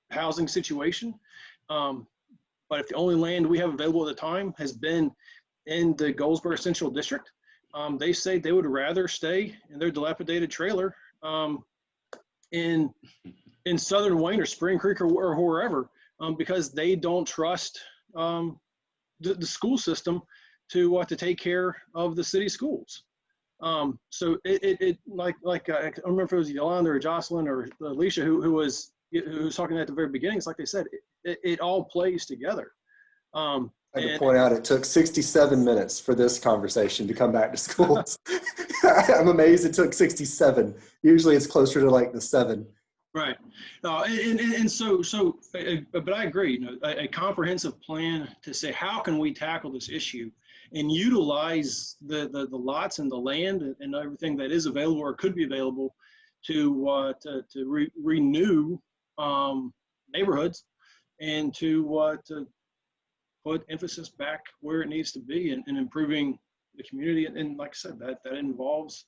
housing situation, but if the only land we have available at the time has been in the Goldsboro Central District, they say they would rather stay in their dilapidated trailer in Southern Wayne or Spring Creek or wherever, because they don't trust the school system to take care of the city schools. So it like I don't remember if it was Yolanda or Jocelyn or Alicia who was talking at the very beginning. It's like they said, it all plays together. I had to point out it took 67 minutes for this conversation to come back to schools. I'm amazed it took 67. Usually it's closer to like the 7. Right. And so, but I agree, a comprehensive plan to say, how can we tackle this issue and utilize the lots and the land and everything that is available or could be available to renew neighborhoods and to put emphasis back where it needs to be and improving the community. And like I said, that involves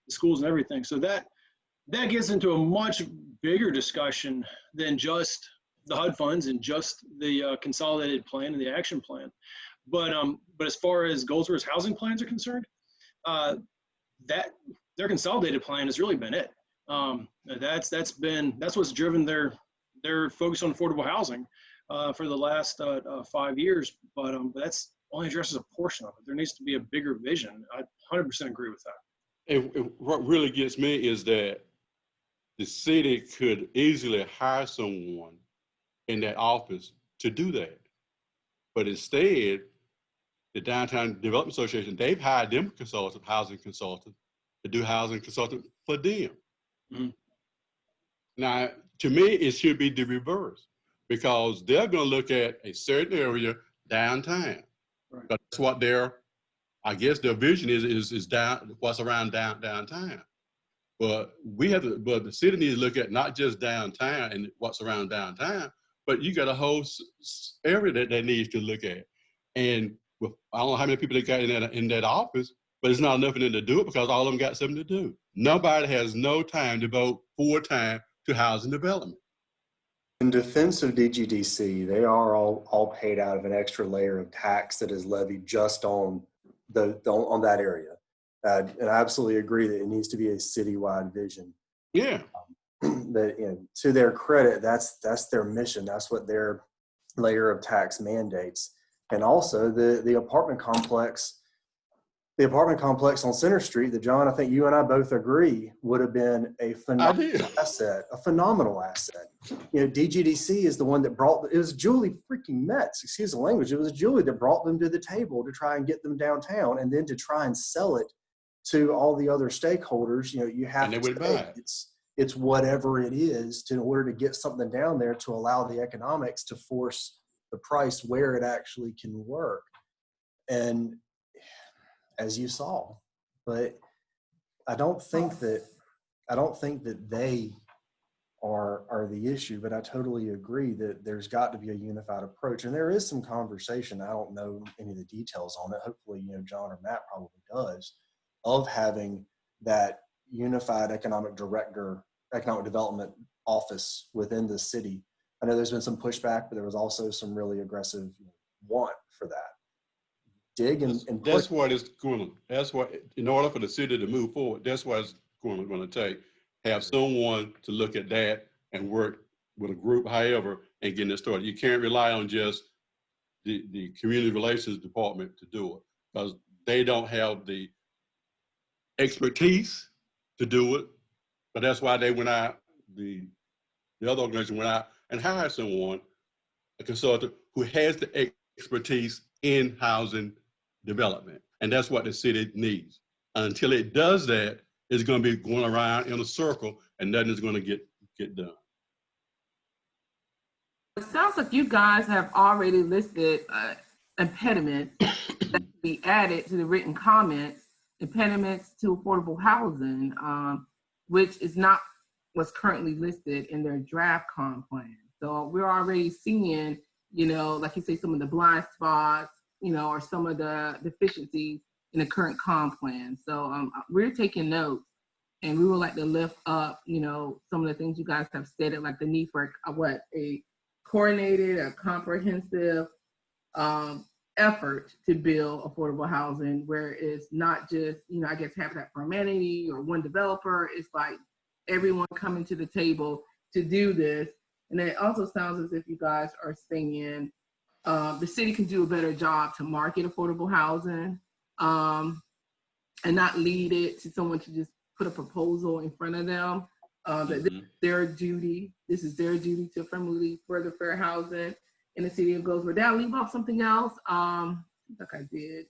the schools and everything. So that gets into a much bigger discussion than just the HUD funds and just the consolidated plan and the action plan. But as far as Goldsboro's housing plans are concerned, that their consolidated plan has really been it. That's what's driven their focus on affordable housing for the last 5 years. But that's only addresses a portion of it. There needs to be a bigger vision. I 100% agree with that. And what really gets me is that the city could easily hire someone in that office to do that. But instead, the Downtown Development Association, they've hired them housing consultant, to do housing consultant for them. Mm-hmm. Now, to me, it should be the reverse, because they're going to look at a certain area, downtown. Right. That's what I guess their vision is down, what's around downtown. But the city needs to look at not just downtown and what's around downtown, but you got a whole area that they need to look at. And I don't know how many people they got in that office, but it's not enough of them to do it because all of them got something to do. Nobody has no time to devote full time to housing development. In defense of DGDC, they are all paid out of an extra layer of tax that is levied just on on that area. And I absolutely agree that it needs to be a citywide vision. Yeah. That, to their credit, that's their mission. That's what their layer of tax mandates. And also the apartment complex on Center Street that, John, I think you and I both agree would have been a phenomenal asset. DGDC is the one that it was Julie freaking Metz, excuse the language. It was Julie that brought them to the table to try and get them downtown and then to try and sell it to all the other stakeholders. You have to say it's whatever it is in order to get something down there to allow the economics to force the price where it actually can work. And as you saw, but I don't think that they are the issue, but I totally agree that there's got to be a unified approach. And there is some conversation. I don't know any of the details on it. Hopefully, John or Matt probably does, of having that unified economic development office within the city. I know there's been some pushback, but there was also some really aggressive want for that. That's what it's going to. That's what, in order for the city to move forward, that's what it's going to take. Have someone to look at that and work with a group, however, and getting it started. You can't rely on just the community relations department to do it because they don't have the expertise to do it. But that's why they went out. The other organization went out and hired someone, a consultant who has the expertise in housing development. And that's what the city needs. Until it does that, it's going to be going around in a circle and nothing is going to get done. It sounds like you guys have already listed impediments that can be added to the written comments, impediments to affordable housing, which is not what's currently listed in their draft comp plan. So we're already seeing, like you say, some of the blind spots, or some of the deficiencies in the current comp plan. So we're taking notes, and we would like to lift up, some of the things you guys have stated, like the need for a coordinated, a comprehensive effort to build affordable housing, where it's not just, Habitat for Humanity or one developer. It's like everyone coming to the table to do this. And it also sounds as if you guys are saying the city can do a better job to market affordable housing and not lead it to someone to just put a proposal in front of them. That this is their duty. This is their duty to affirmatively further fair housing in the city of Goldsboro. Did I leave off something else? Like I did.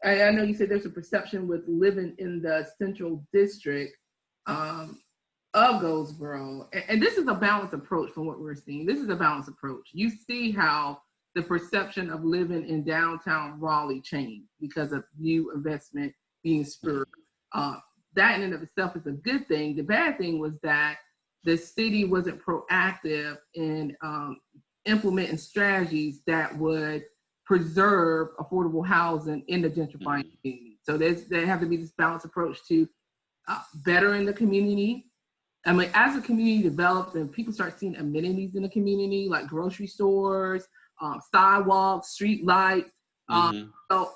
I know you said there's a perception with living in the central district of Goldsboro. And this is a balanced approach from what we're seeing. This is a balanced approach. You see how the perception of living in downtown Raleigh changed because of new investment being spurred. That in and of itself is a good thing. The bad thing was that the city wasn't proactive in implementing strategies that would preserve affordable housing in the gentrifying community. So there have to be this balanced approach to bettering the community. I mean, as the community develops and people start seeing amenities in the community, like grocery stores, sidewalks, street lights, so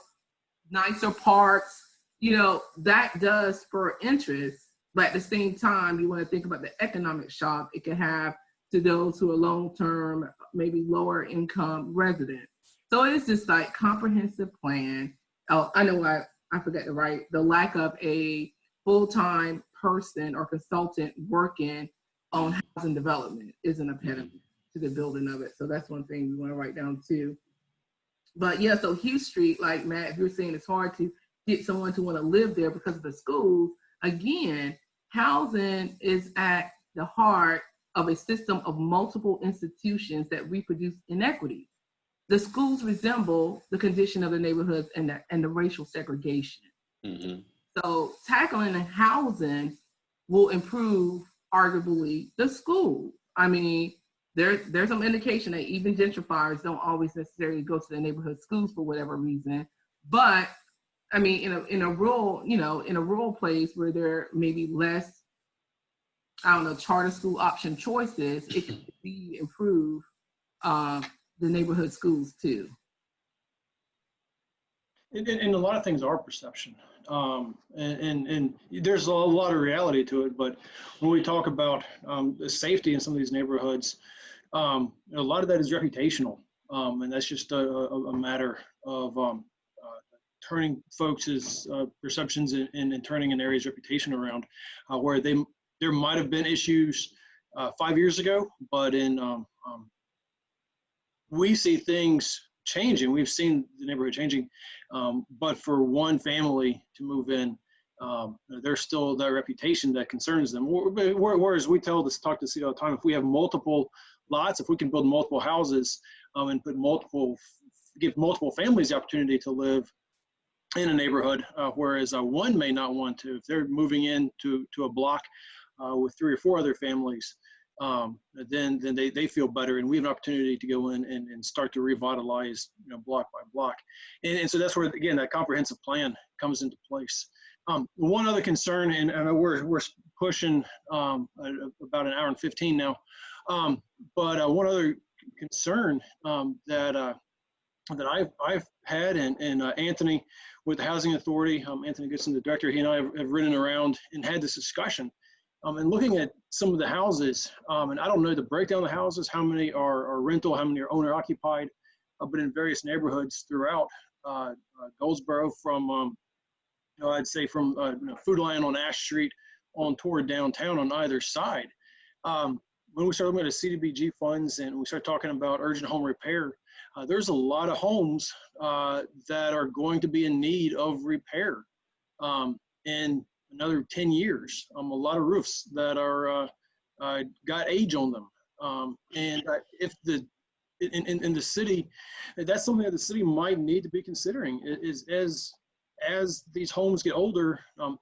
nicer parks, that does spur interest. But at the same time, you want to think about the economic shock it can have to those who are long-term, maybe lower income residents. So it's just like comprehensive plan. Oh, I know I forgot to write, the lack of a full-time person or consultant working on housing development is an impediment to the building of it. So that's one thing we want to write down too. But yeah, so Hugh Street, like Matt, if you're saying it's hard to get someone to want to live there because of the schools, again, housing is at the heart of a system of multiple institutions that reproduce inequity. the schools resemble the condition of the neighborhoods and the racial segregation. Mm-hmm. So tackling the housing will improve, arguably, the school. I mean, there's some indication that even gentrifiers don't always necessarily go to the neighborhood schools for whatever reason. But I mean, in a rural place where there may be less, I don't know, charter school option choices, it can be improve the neighborhood schools too. And a lot of things are perception. And there's a lot of reality to it. But when we talk about the safety in some of these neighborhoods, a lot of that is reputational. And that's just a matter of turning folks' perceptions and turning an area's reputation around, where there might have been issues 5 years ago, but we see things changing. We've seen the neighborhood changing, but for one family to move in, there's still that reputation that concerns them. Whereas we talk to the city all the time, if we have multiple lots, if we can build multiple houses and give multiple families the opportunity to live in a neighborhood, whereas one may not want to, if they're moving into a block with 3 or 4 other families, then they feel better, and we have an opportunity to go in and start to revitalize, block by block, and so that's where, again, that comprehensive plan comes into place. One other concern, and I know we're pushing about an hour and 15 now, but one other concern that I've had, and Anthony with the Housing Authority, Anthony Goodson, the director, he and I have ridden around and had this discussion. And looking at some of the houses, and I don't know the breakdown of the houses, how many are rental, how many are owner occupied, but in various neighborhoods throughout Goldsboro, from I'd say from Food Lion on Ash Street on toward downtown on either side. When we start looking at the CDBG funds and we start talking about urgent home repair, there's a lot of homes that are going to be in need of repair. And another 10 years, a lot of roofs that are got age on them. And if in the city, that's something that the city might need to be considering, is as these homes get older,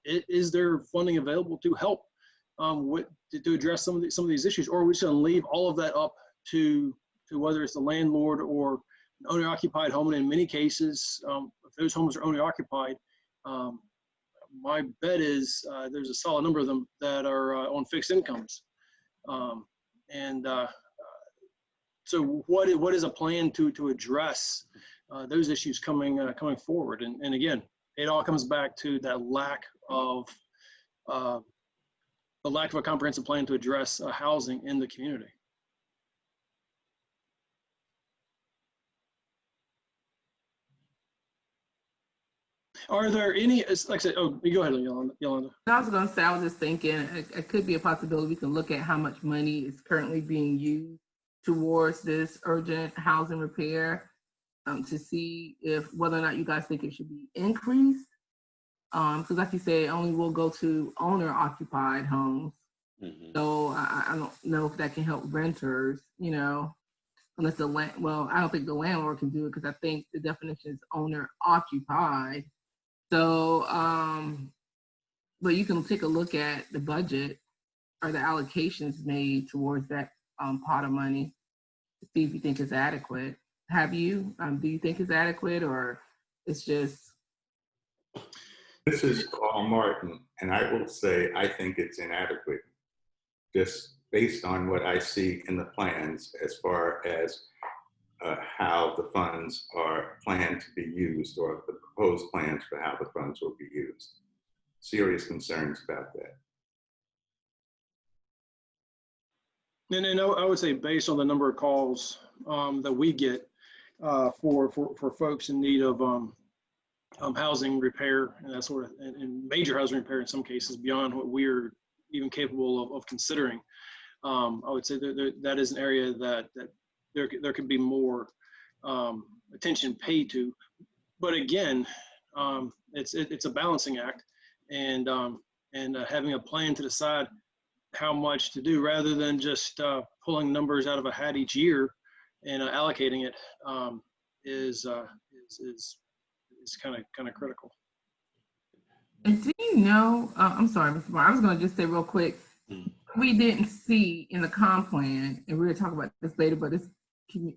is there funding available to help to address some of these issues, or are we just going to leave all of that up to whether it's the landlord or an owner occupied home? And in many cases, if those homes are owner occupied, my bet is there's a solid number of them that are on fixed incomes. So what is a plan to address those issues coming forward? And again, it all comes back to that lack of a comprehensive plan to address housing in the community. Are there any, like I said, oh, you go ahead, Yolanda. I was going to say, I was just thinking it could be a possibility we can look at how much money is currently being used towards this urgent housing repair to see whether or not you guys think it should be increased. Because like you said, it only will go to owner occupied homes. Mm-hmm. So I don't know if that can help renters, unless I don't think the landlord can do it, because I think the definition is owner occupied. So, but you can take a look at the budget or the allocations made towards that pot of money to see if you think it's adequate. Have you? Do you think it's adequate, or it's just? This is Carl Martin, and I will say I think it's inadequate, just based on what I see in the plans as far as how the funds are planned to be used, or the proposed plans for how the funds will be used. Serious concerns about that. And I would say, based on the number of calls that we get for folks in need of housing repair and that sort of, and major housing repair in some cases beyond what we're even capable of considering, I would say that is an area that there could be more attention paid to. But again, it's a balancing act, and having a plan to decide how much to do, rather than just pulling numbers out of a hat each year and allocating it. is kind of critical. And do you know, I'm sorry, Mr. Moore, I was going to just say real quick, we didn't see in the comp plan, and we're going to talk about this later, but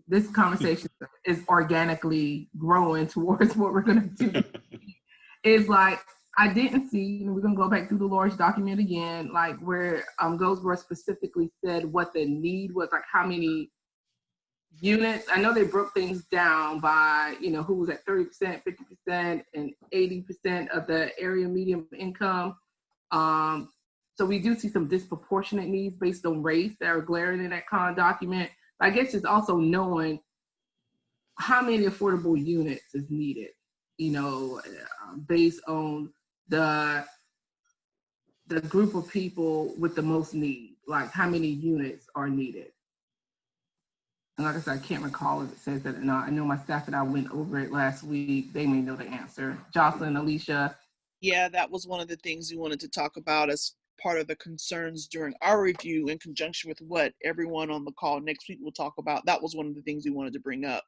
this conversation is organically growing towards what we're going to do. Is like, I didn't see, and we're going to go back through the large document again, like where Goldsboro specifically said what the need was, like how many units. I know they broke things down by, who was at 30%, 50%, and 80% of the area median income. So we do see some disproportionate needs based on race that are glaring in that con document. I guess it's also knowing how many affordable units is needed, based on the group of people with the most need, like how many units are needed. And like I said, I can't recall if it says that or not. I know my staff and I went over it last week. They may know the answer. Jocelyn, Alicia. Yeah, that was one of the things we wanted to talk about as part of the concerns during our review in conjunction with what everyone on the call next week will talk about. That was one of the things we wanted to bring up.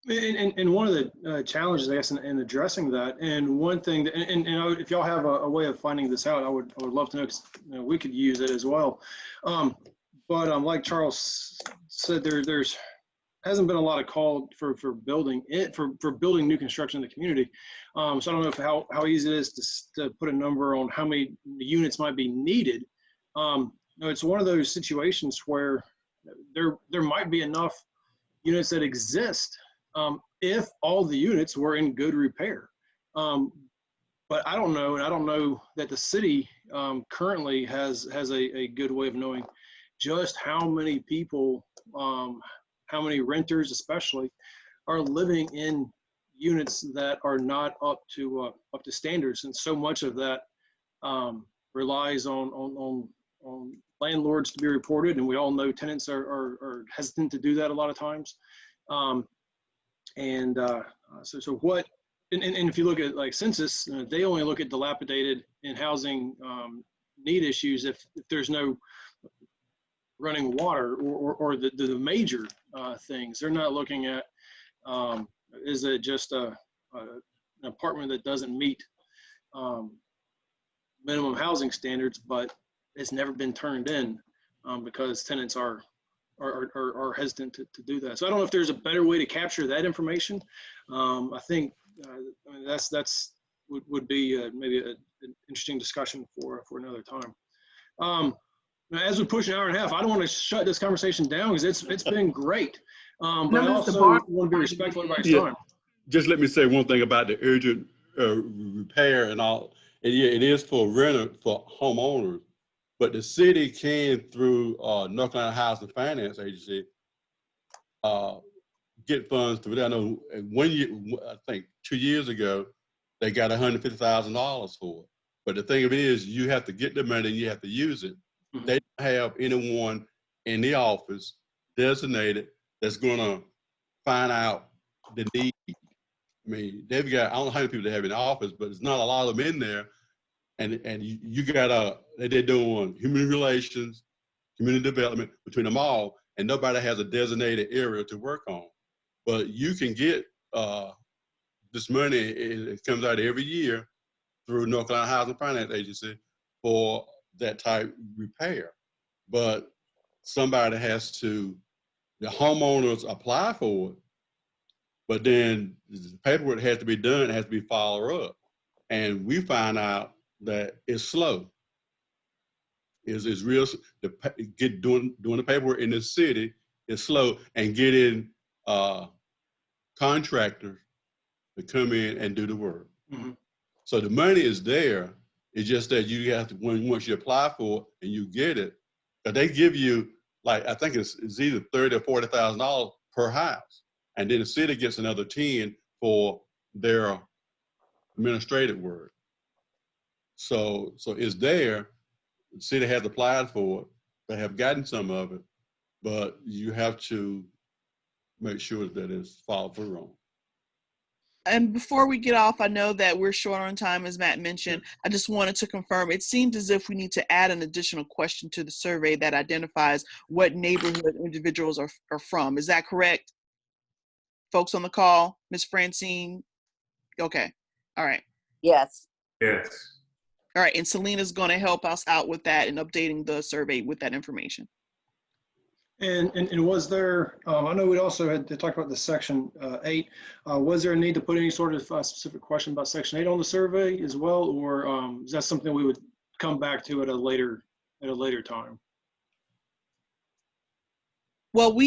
And one of the challenges, I guess, in addressing that, and one thing, that, and if y'all have a way of finding this out, I would love to know, because we could use it as well. But like Charles said, there's hasn't been a lot of call for building new construction in the community. So I don't know how easy it is to put a number on how many units might be needed. It's one of those situations where there might be enough units that exist if all the units were in good repair. But I don't know, and I don't know that the city currently has a good way of knowing just how many people, how many renters especially, are living in units that are not up to standards. And so much of that relies on landlords to be reported, and we all know tenants are hesitant to do that a lot of times. So what, and if you look at like census, they only look at dilapidated and housing need issues if there's no running water or the major things. They're not looking at, is it just an apartment that doesn't meet minimum housing standards, but it's never been turned in because tenants are hesitant to do that. So I don't know if there's a better way to capture that information. I think that's would be maybe an interesting discussion for another time. As we push an hour and a half, I don't want to shut this conversation down because it's been great. But I also want to be respectful of everybody's time. Just let me say one thing about the urgent repair and all. And yeah, it is for homeowners, but the city can, through North Carolina Housing Finance Agency, get funds through that. I know 1 year, I think 2 years ago, they got $150,000 for it. But the thing of it is, you have to get the money and you have to use it. Mm-hmm. They don't have anyone in the office designated that's going to find out the need. I mean, they've got, I don't know how many people they have in the office, but there's not a lot of them in there. And you got they're doing human relations, community development between them all, and nobody has a designated area to work on. But you can get this money, it comes out every year through North Carolina Housing Finance Agency for that type repair. But somebody has to, the homeowners apply for it, but then the paperwork has to be done, it has to be followed up. And we find out that it's slow. It's real, doing the paperwork in the city is slow, and getting contractors to come in and do the work. Mm-hmm. So the money is there. It's just that you have to, once you apply for it and you get it, but they give you, like, I think it's either $30,000 or $40,000 per house. And then the city gets another 10 for their administrative work. So it's there. The city has applied for it. They have gotten some of it, but you have to make sure that it's followed through on. And before we get off, I know that we're short on time, as Matt mentioned. I just wanted to confirm, it seems as if we need to add an additional question to the survey that identifies what neighborhood individuals are from. Is that correct? folks on the call? Ms. Francine? Okay. All right. Yes. Yes. All right. And Selena's going to help us out with that and updating the survey with that information. And was there, I know we also had to talk about the section 8. Was there a need to put any sort of specific question about section 8 on the survey as well? Or is that something we would come back to at a later time? Well,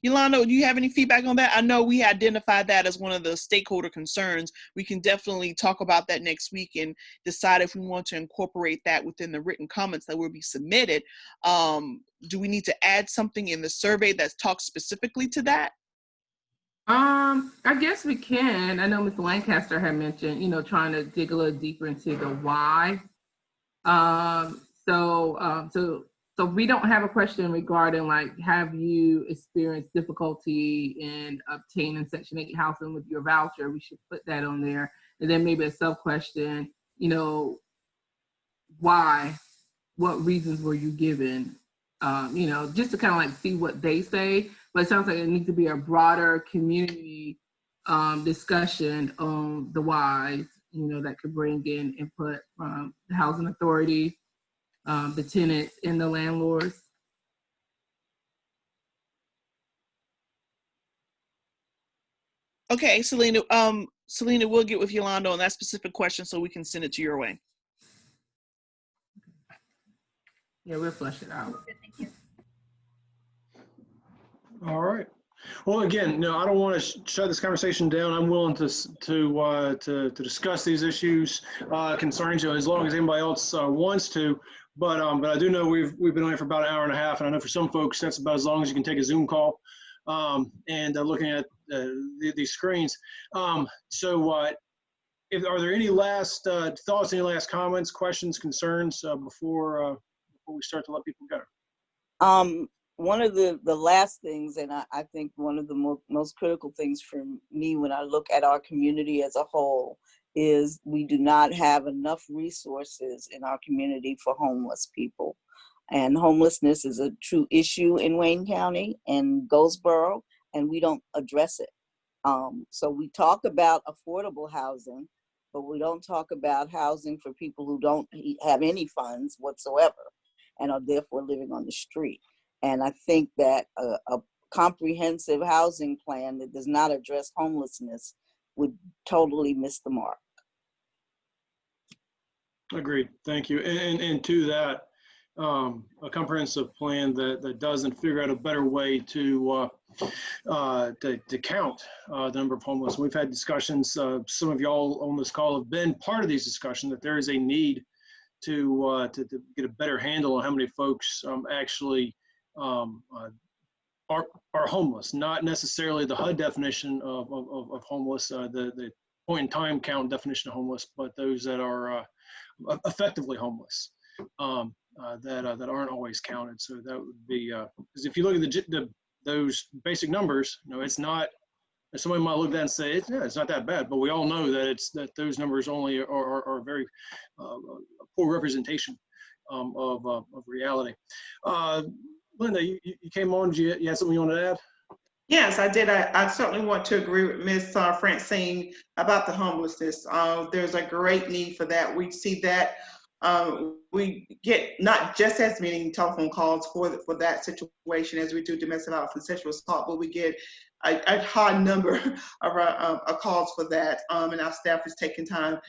Yolanda, do you have any feedback on that? I know we identified that as one of the stakeholder concerns. We can definitely talk about that next week and decide if we want to incorporate that within the written comments that will be submitted. Do we need to add something in the survey that talks specifically to that? I guess we can. I know Ms. Lancaster had mentioned, trying to dig a little deeper into the why. So we don't have a question regarding like, have you experienced difficulty in obtaining Section 8 housing with your voucher? We should put that on there. And then maybe a sub question, why, what reasons were you given? Just to kind of like see what they say. But it sounds like it needs to be a broader community discussion on the whys, that could bring in input from the housing authority, the tenants and the landlords. Okay, Selena, we'll get with Yolanda on that specific question so we can send it to your way. Yeah, we'll flush it out. Thank you. All right. Well, again, no, I don't want to shut this conversation down. I'm willing to discuss these issues, concerns, as long as anybody else wants to. But I do know we've been on here for about an hour and a half, and I know for some folks that's about as long as you can take a Zoom call and looking at these screens. So are there any last thoughts, any last comments, questions, concerns before we start to let people go? One of the last things, and I think one of the most critical things for me when I look at our community as a whole, is we do not have enough resources in our community for homeless people. And homelessness is a true issue in Wayne County and Goldsboro, and we don't address it. So we talk about affordable housing, but we don't talk about housing for people who don't have any funds whatsoever and are therefore living on the street. And I think that a comprehensive housing plan that does not address homelessness would totally miss the mark. Agreed. Thank you. And to that, a comprehensive plan that doesn't figure out a better way to count the number of homeless. We've had discussions. Some of y'all on this call have been part of these discussions that there is a need to get a better handle on how many folks actually are homeless. Not necessarily the HUD definition of homeless, the point in time count definition of homeless, but those that are effectively homeless that aren't always counted. So that would be because if you look at those basic numbers, it's not. Somebody might look at that and say it's not that bad, but we all know that those numbers only are very poor representation of reality. Linda, you came on. You had something you wanted to add? Yes, I did. I certainly want to agree with Ms. Francine about the homelessness. There's a great need for that. We see that we get not just as many telephone calls for that situation as we do domestic violence and sexual assault, but we get a high number of calls for that. And our staff is taking time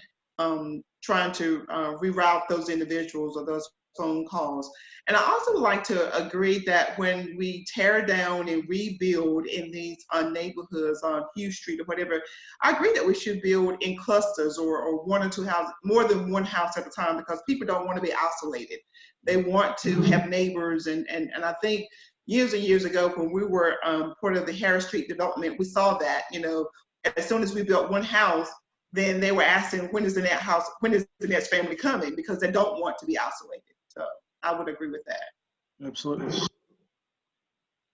trying to reroute those individuals or those phone calls. And I also would like to agree that when we tear down and rebuild in these neighborhoods on Hughes Street or whatever, I agree that we should build in clusters or one or two houses, more than one house at a time, because people don't want to be isolated. They want to have neighbors. And I think years and years ago when we were part of the Harris Street development, we saw that, as soon as we built one house, then they were asking, when is the next family coming? Because they don't want to be isolated. So I would agree with that. Absolutely. It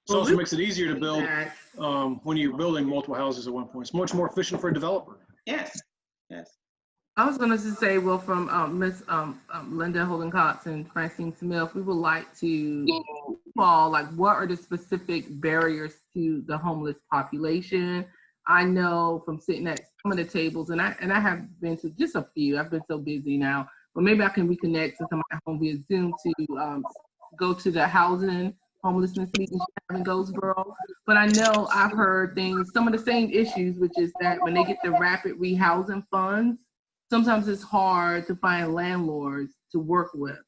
also makes it easier to build when you're building multiple houses at one point. It's much more efficient for a developer. Yes, yes. I was going to say, well, from Ms. Linda Holden-Cox and Francine Smith, we would like to all, like, what are the specific barriers to the homeless population? I know from sitting at some of the tables, and I have been to just a few. I've been so busy now, but maybe I can reconnect since I'm at home via Zoom to go to the housing homelessness meetings you have in Goldsboro. But I know I've heard some of the same issues, which is that when they get the rapid rehousing funds, sometimes it's hard to find landlords to work with.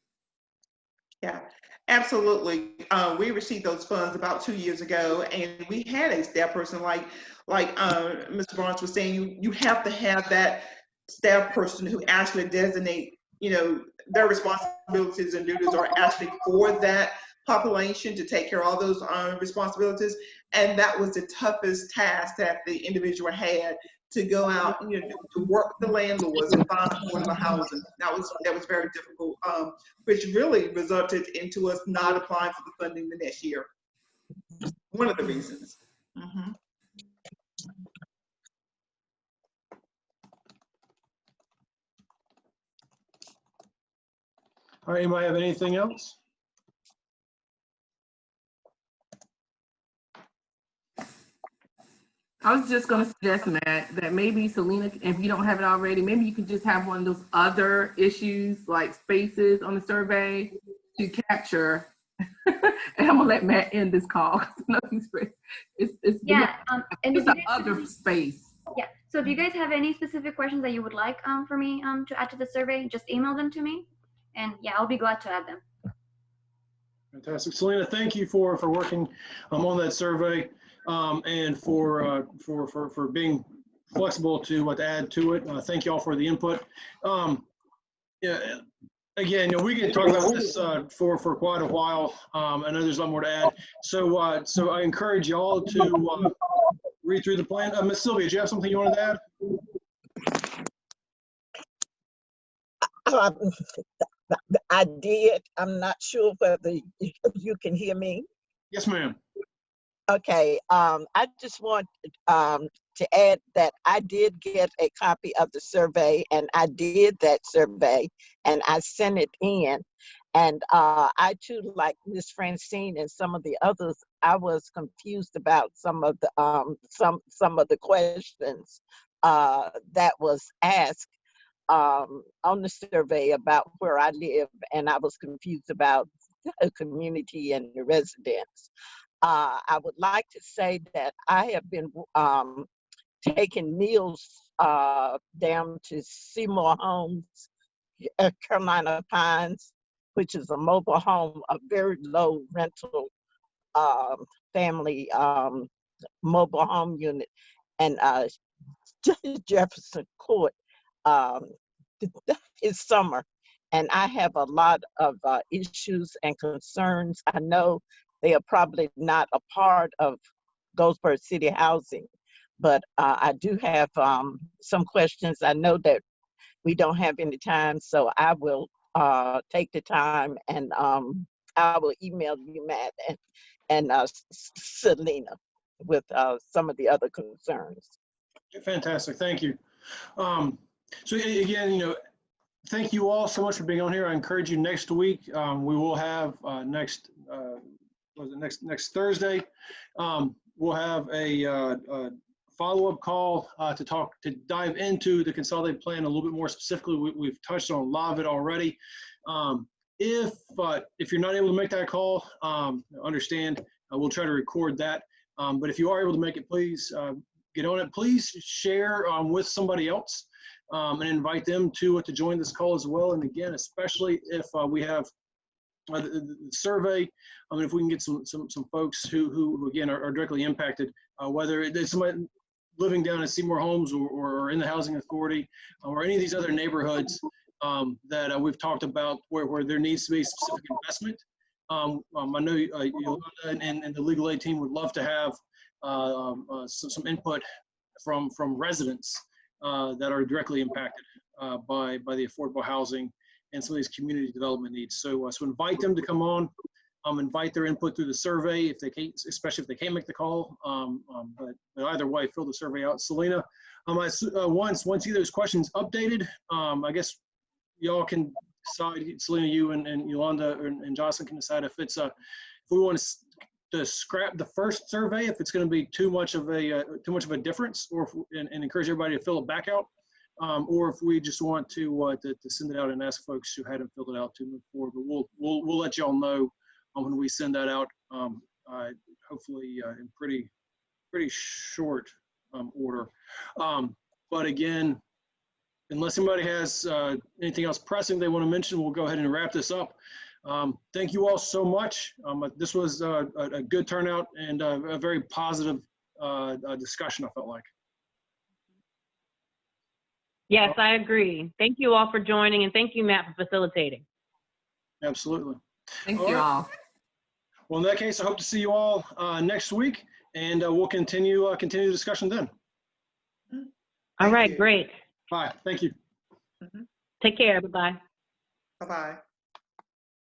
Yeah, absolutely. We received those funds about 2 years ago, and we had a staff person like Mr. Barnes was saying. You have to have that staff person who actually designate, their responsibilities and duties are actually for that population to take care of all those responsibilities. And that was the toughest task that the individual had, to go out, to work with the landlords and find affordable housing. That was very difficult, which really resulted into us not applying for the funding the next year. One of the reasons. Mm-hmm. All right, anybody have anything else? I was just going to suggest, Matt, that maybe Selena, if you don't have it already, maybe you could just have one of those other issues like spaces on the survey to capture. And I'm gonna let Matt end this call. It's yeah, and it's the other space. Yeah. So if you guys have any specific questions that you would like for me to add to the survey, just email them to me, and yeah, I'll be glad to add them. Fantastic, Selena. Thank you for working on that survey. And for being flexible to add to it. Thank you all for the input. Yeah, again, we can talk about this for quite a while. I know there's a lot more to add. So I encourage y'all to read through the plan. Ms. Sylvia, do you have something you wanted to add? I did. I'm not sure whether you can hear me. Yes, ma'am. Okay, I just want to add that I did get a copy of the survey, and I did that survey, and I sent it in. And I too, like Ms. Francine and some of the others, I was confused about some of the questions that was asked on the survey about where I live, and I was confused about the community and the residents. I would like to say that I have been taking meals down to Seymour Homes, Carolina Pines, which is a mobile home, a very low rental family mobile home unit, and Jefferson Court. It's summer, and I have a lot of issues and concerns. I know they are probably not a part of Goldsboro City Housing, but I do have some questions. I know that we don't have any time, so I will take the time, and I will email you, Matt, and Selena with some of the other concerns. Fantastic, thank you. So again, thank you all so much for being on here. I encourage you next week. We will have next Thursday. We'll have a follow-up call to dive into the consolidated plan a little bit more specifically. We've touched on a lot of it already. If you're not able to make that call, understand. We'll try to record that. But if you are able to make it, please get on it. Please share with somebody else. And invite them to join this call as well. And again, especially if we have the survey, if we can get some folks who again are directly impacted, whether it's somebody living down in Seymour Homes or in the Housing Authority or any of these other neighborhoods that we've talked about where there needs to be specific investment. I know Yolanda and the legal aid team would love to have some input from residents that are directly impacted by the affordable housing and some of these community development needs. So invite them to come on, invite their input through the survey if they can't, especially if they can't make the call. But either way, fill the survey out. Selena, once either those questions updated, I guess y'all can decide, Selena, you and Yolanda and Jocelyn can decide if it's if we want to scrap the first survey, if it's going to be too much of a difference, or and encourage everybody to fill it back out, or if we just want to send it out and ask folks who hadn't filled it out to move forward. But we'll let y'all know when we send that out. Hopefully in pretty short order. But again, unless anybody has anything else pressing they want to mention, we'll go ahead and wrap this up. Thank you all so much. This was a good turnout and a very positive discussion, I felt like. Yes, I agree. Thank you all for joining, and thank you, Matt, for facilitating. Absolutely. Thank you all. Well, in that case, I hope to see you all next week, and we'll continue the discussion then. All right, great. Bye. Thank you. Take care. Bye-bye. Bye-bye.